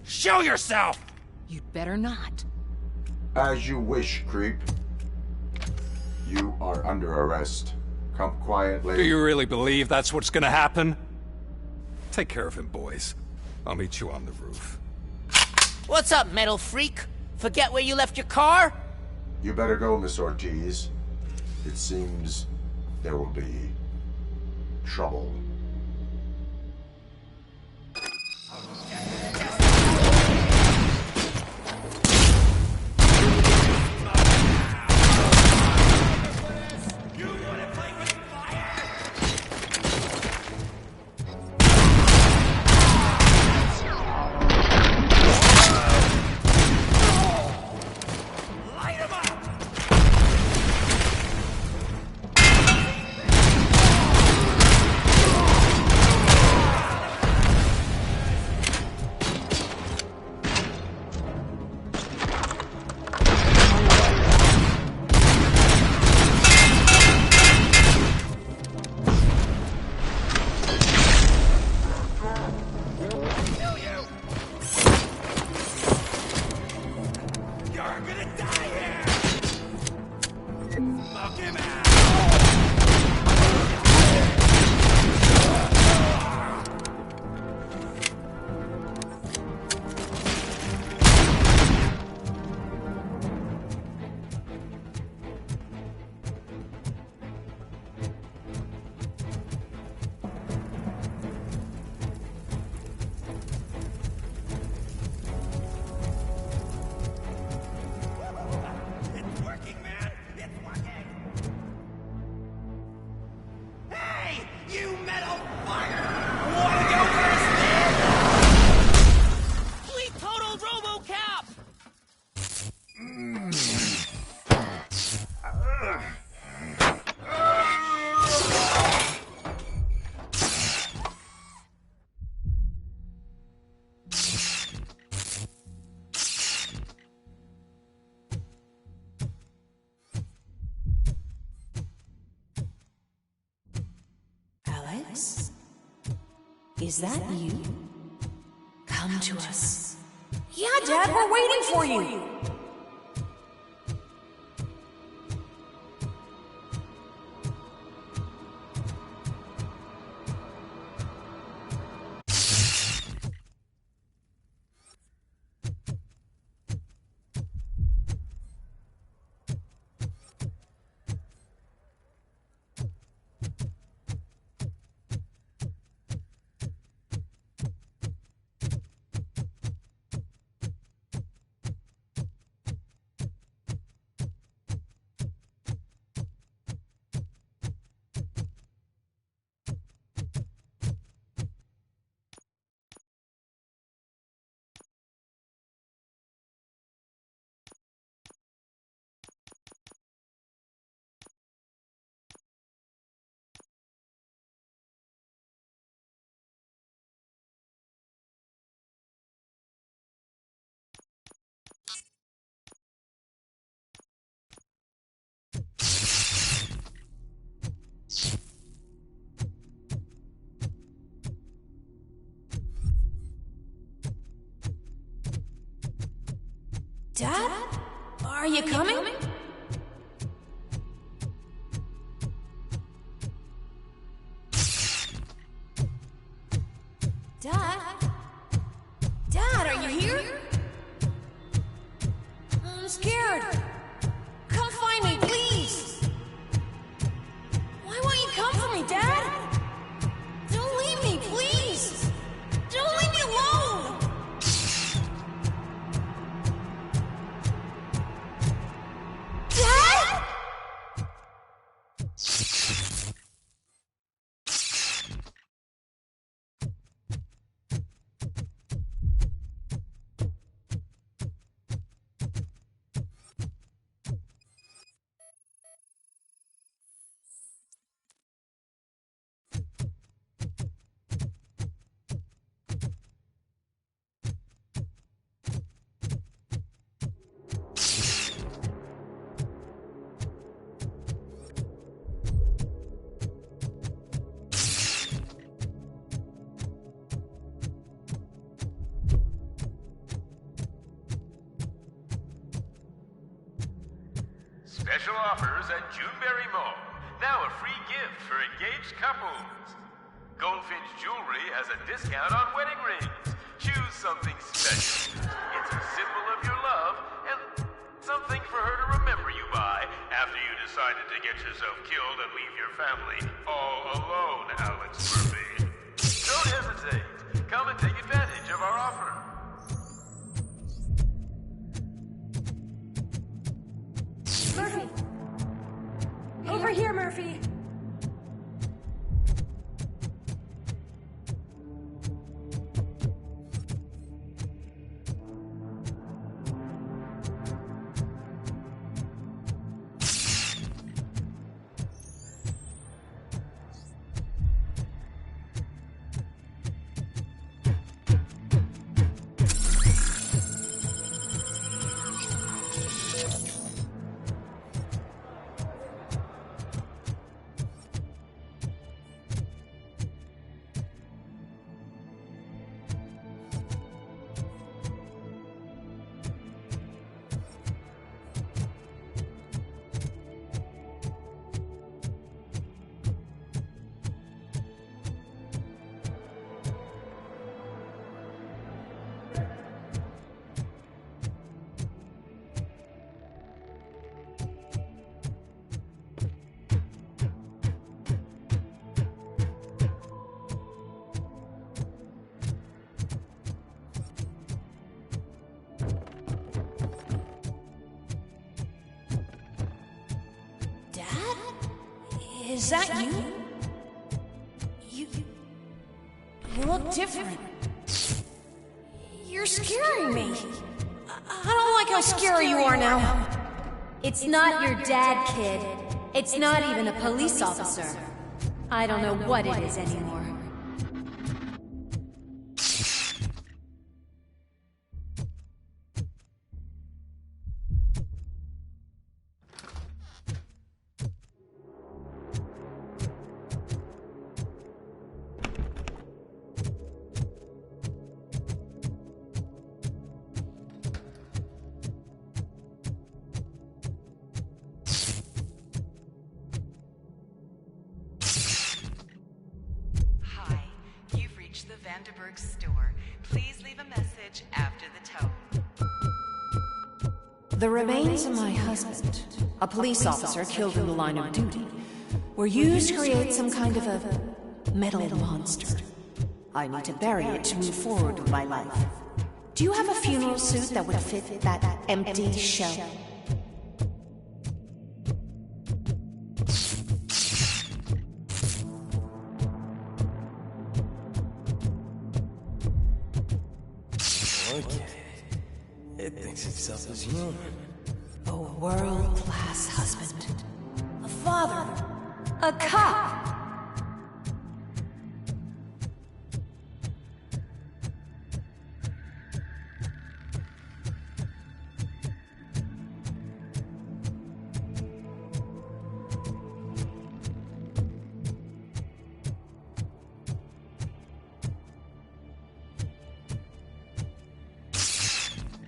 Show yourself! You'd better not. As you wish, creep. You are under arrest. Come quietly. Do you really believe that's what's gonna happen? Take care of him, boys. I'll meet you on the roof. What's up, metal freak? Forget where you left your car? You better go, Miss Ortiz. It seems there will be trouble. Is that you? Come to us. Yeah, Dad, we're waiting for you. Dad? Are you coming? Dad? Dad, are you here? I'm scared. Come find me, please. Why won't you come for me, Dad? Don't leave me, please. Don't leave me alone. Dad? Special offers at Juneberry Mall. Now a free gift for engaged couples. Goldfinch Jewelry has a discount on wedding rings. Choose something special. It's a symbol of your love and something for her to remember you by after you decided to get yourself killed and leave your family all alone, Alex Murphy. Don't hesitate. Come and take advantage of our offer. Murphy! Over here, Murphy! Is that you? You look different. You're scaring me. I don't like how scary you are now. It's not your dad, kid. It's not even a police officer. I don't know what it is anymore. Vanderburg's store. Please leave a message after the tone. The remains of my husband, a police officer killed in the line of duty, were used to create some kind of a metal monster. I need to bury it to move forward with my life. Do you have a funeral suit that would fit that empty shell? Okay. It thinks itself as human. A world-class husband. A father. A cop.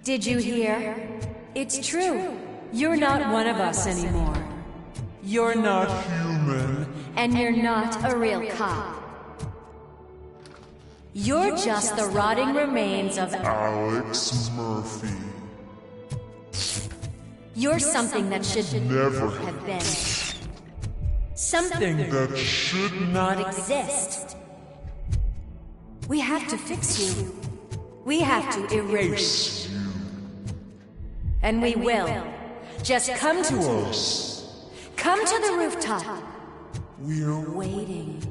Did you hear? It's true. You're not one of us anymore. You're not human. And you're not a real cop. You're just the rotting remains of Alex Murphy. You're something that should Never have been. Something that should not exist. We have to fix you. We have to erase you. And we will. Just come to us. Come to the rooftop. We're waiting.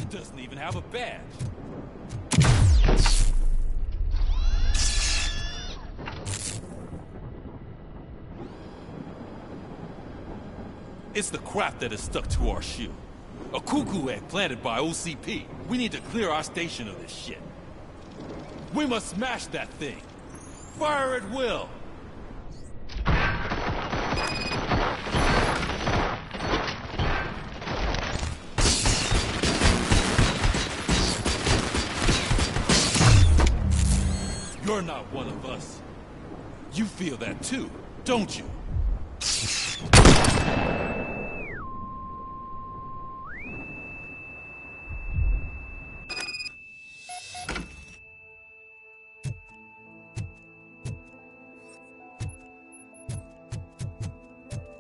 Doesn't even have a badge. It's the crap that is stuck to our shoe. A cuckoo egg planted by OCP. We need to clear our station of this shit. We must smash that thing. Fire at will. You're not one of us. You feel that too, don't you?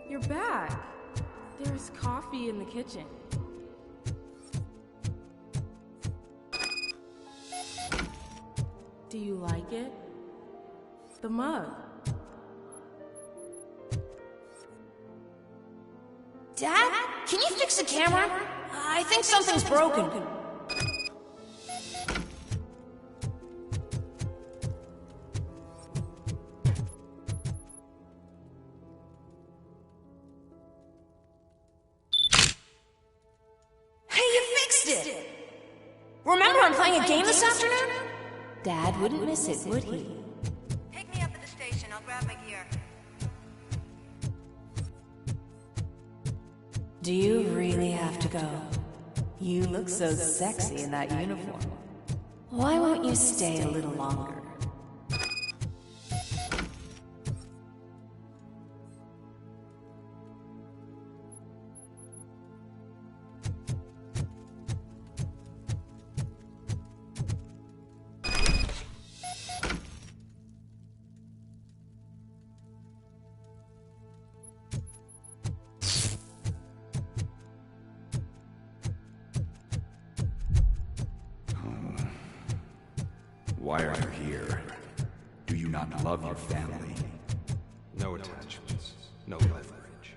You're back. There's coffee in the kitchen. Do you like it? The mug. Dad? Can you fix the camera? I think something's broken. Hey, you fixed it! Remember I'm playing a game this afternoon? Dad wouldn't miss it, would he? Pick me up at the station. I'll grab my gear. Do you really have to go? You look so sexy in that uniform. Why won't you stay a little longer? Why are you here? Do you not love your family? No attachments, no leverage.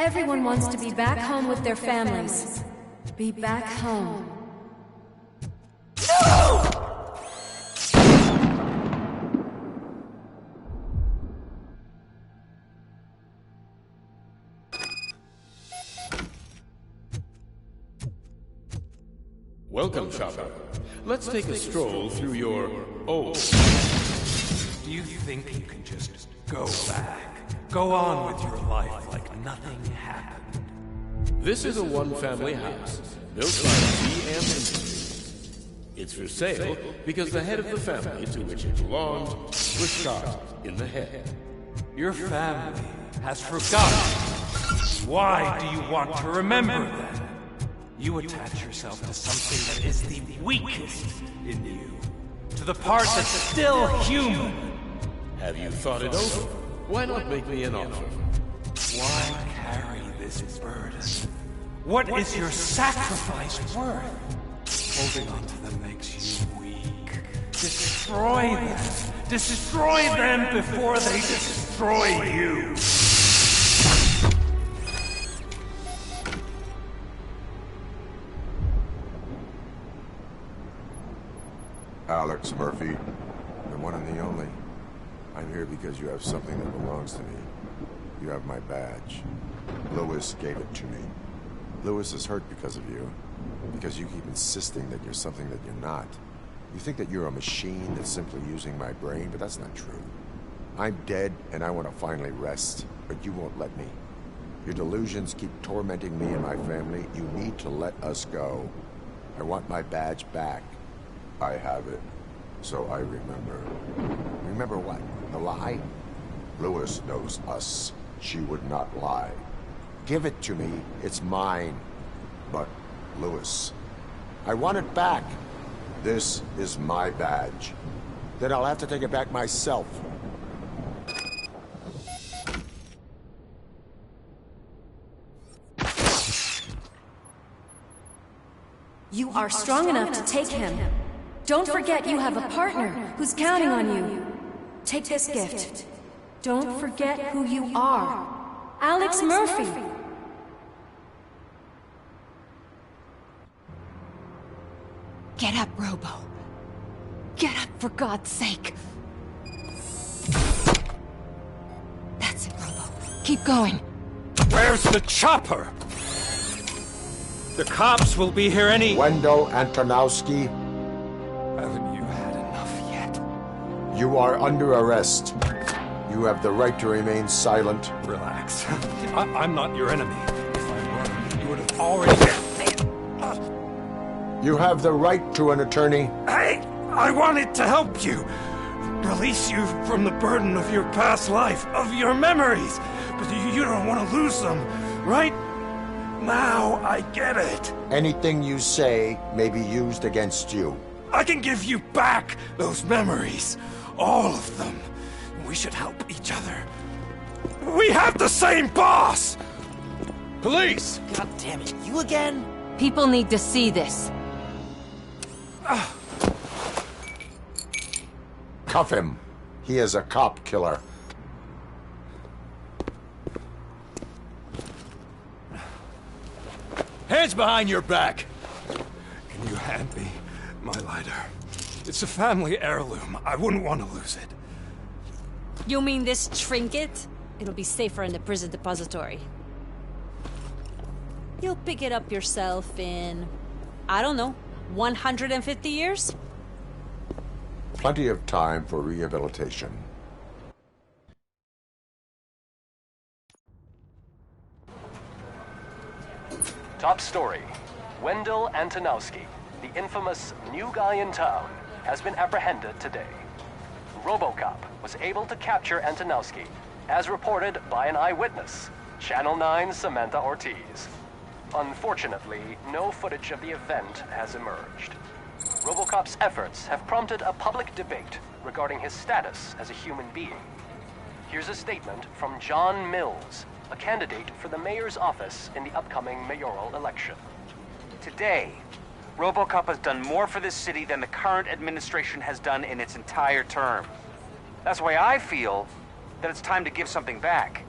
Everyone wants to be back home with their families. Be back home. Welcome, shopper. Let's take a stroll through your old. Do you think you can just go back? Go on with your life like nothing happened? This is a one-family house, built by GM Industries. It's for sale because the head of the family to which it belonged was shot in the head. Your family has forgotten. Why do you want to remember then? You attach yourself to something that is the weakest in you. To the part that's still human. Have you thought it over? Why not make me an offer? Why carry this burden? What is your sacrifice worth? Holding on to them makes you weak. Destroy them. Destroy them before they destroy you. Alex Murphy, the one and the only. I'm here because you have something that belongs to me. You have my badge. Lewis gave it to me. Lewis is hurt because of you. Because you keep insisting that you're something that you're not. You think that you're a machine that's simply using my brain, but that's not true. I'm dead, and I want to finally rest, but you won't let me. Your delusions keep tormenting me and my family. You need to let us go. I want my badge back. I have it, so I remember. Remember what? The lie? Lewis knows us. She would not lie. Give it to me. It's mine. But, Lewis, I want it back. This is my badge. Then I'll have to take it back myself. You are strong enough to take him. Don't forget you have a partner who's counting on you. Take this gift. Don't forget who you are. Alex Murphy. Get up, Robo. Get up, for God's sake. That's it, Robo. Keep going. Where's the chopper? The cops will be here any... Wendell Antonowski. Haven't you had enough yet? You are under arrest. You have the right to remain silent. Relax. I'm not your enemy. If I were, you would have already... You have the right to an attorney. I wanted to help you. Release you from the burden of your past life, of your memories. But you don't want to lose them, right? Now I get it. Anything you say may be used against you. I can give you back those memories. All of them. We should help each other. We have the same boss! Police! God damn it, you again? People need to see this. Cuff him. He is a cop killer. Hands behind your back! Can you hand me my lighter? It's a family heirloom. I wouldn't want to lose it. You mean this trinket? It'll be safer in the prison depository. You'll pick it up yourself in, I don't know, 150 years? Plenty of time for rehabilitation. Top story. Wendell Antonowski, the infamous new guy in town, has been apprehended today. RoboCop was able to capture Antonowski, as reported by an eyewitness, Channel 9's Samantha Ortiz. Unfortunately, no footage of the event has emerged. RoboCop's efforts have prompted a public debate regarding his status as a human being. Here's a statement from John Mills, a candidate for the mayor's office in the upcoming mayoral election. Today, RoboCop has done more for this city than the current administration has done in its entire term. That's why I feel that it's time to give something back.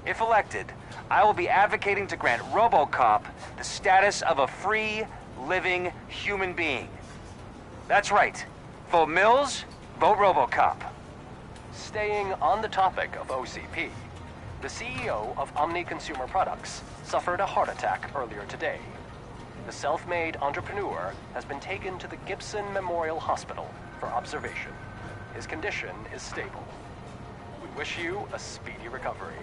If elected, I will be advocating to grant RoboCop the status of a free, living human being. That's right. Vote Mills, vote RoboCop. Staying on the topic of OCP, the CEO of Omni Consumer Products suffered a heart attack earlier today. The self-made entrepreneur has been taken to the Gibson Memorial Hospital for observation. His condition is stable. We wish you a speedy recovery.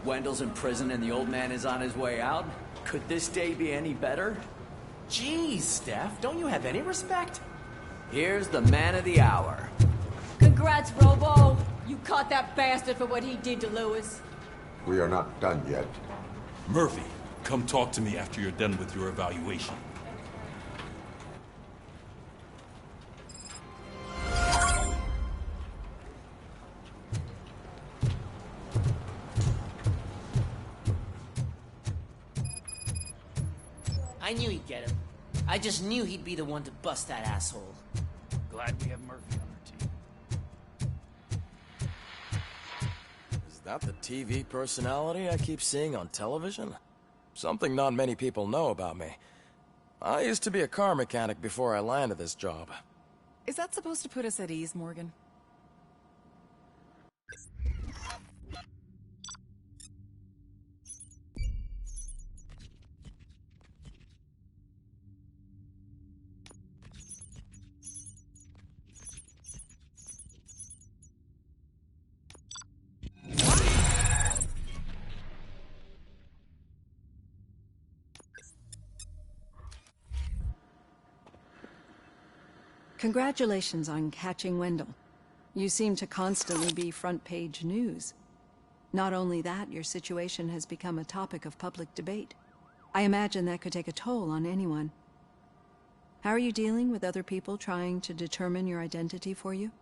Wendell's in prison and the old man is on his way out? Could this day be any better? Jeez, Steph, don't you have any respect? Here's the man of the hour. Congrats, Robo! You caught that bastard for what he did to Lewis. We are not done yet. Murphy, come talk to me after you're done with your evaluation. I knew he'd get him. I just knew he'd be the one to bust that asshole. Glad we have Murphy on our team. Is that the TV personality I keep seeing on television? Something not many people know about me. I used to be a car mechanic before I landed this job. Is that supposed to put us at ease, Morgan? Congratulations on catching Wendell. You seem to constantly be front-page news. Not only that, your situation has become a topic of public debate. I imagine that could take a toll on anyone. How are you dealing with other people trying to determine your identity for you?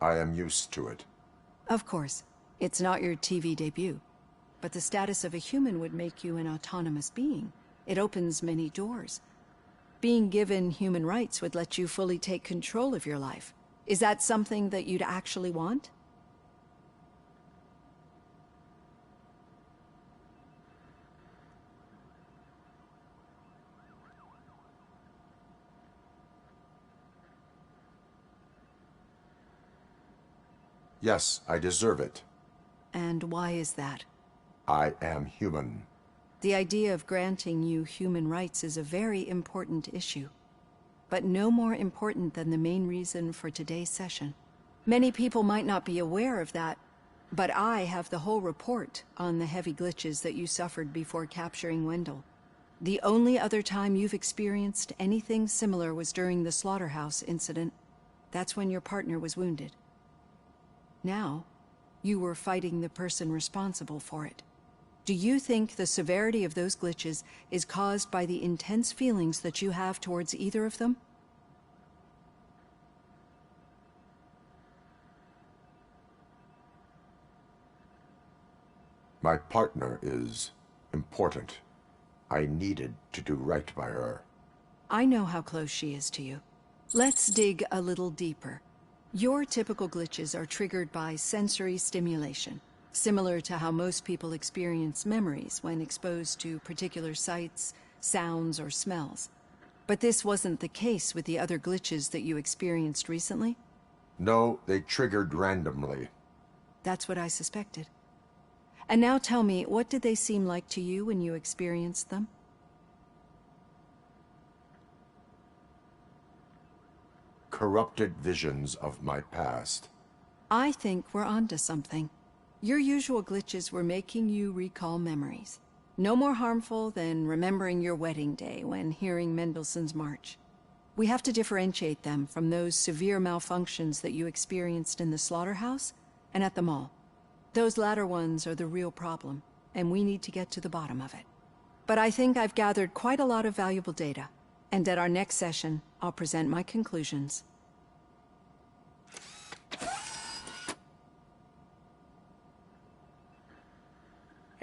I am used to it. Of course. It's not your TV debut. But the status of a human would make you an autonomous being. It opens many doors. Being given human rights would let you fully take control of your life. Is that something that you'd actually want? Yes, I deserve it. And why is that? I am human. The idea of granting you human rights is a very important issue, but no more important than the main reason for today's session. Many people might not be aware of that, but I have the whole report on the heavy glitches that you suffered before capturing Wendell. The only other time you've experienced anything similar was during the slaughterhouse incident. That's when your partner was wounded. Now, you were fighting the person responsible for it. Do you think the severity of those glitches is caused by the intense feelings that you have towards either of them? My partner is important. I needed to do right by her. I know how close she is to you. Let's dig a little deeper. Your typical glitches are triggered by sensory stimulation, similar to how most people experience memories when exposed to particular sights, sounds, or smells. But this wasn't the case with the other glitches that you experienced recently? No, they triggered randomly. That's what I suspected. And now tell me, what did they seem like to you when you experienced them? Corrupted visions of my past. I think we're onto something. Your usual glitches were making you recall memories. No more harmful than remembering your wedding day when hearing Mendelssohn's March. We have to differentiate them from those severe malfunctions that you experienced in the slaughterhouse and at the mall. Those latter ones are the real problem, and we need to get to the bottom of it. But I think I've gathered quite a lot of valuable data, and at our next session, I'll present my conclusions.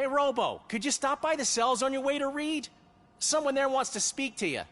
Hey, Robo, could you stop by the cells on your way to Reed? Someone there wants to speak to you.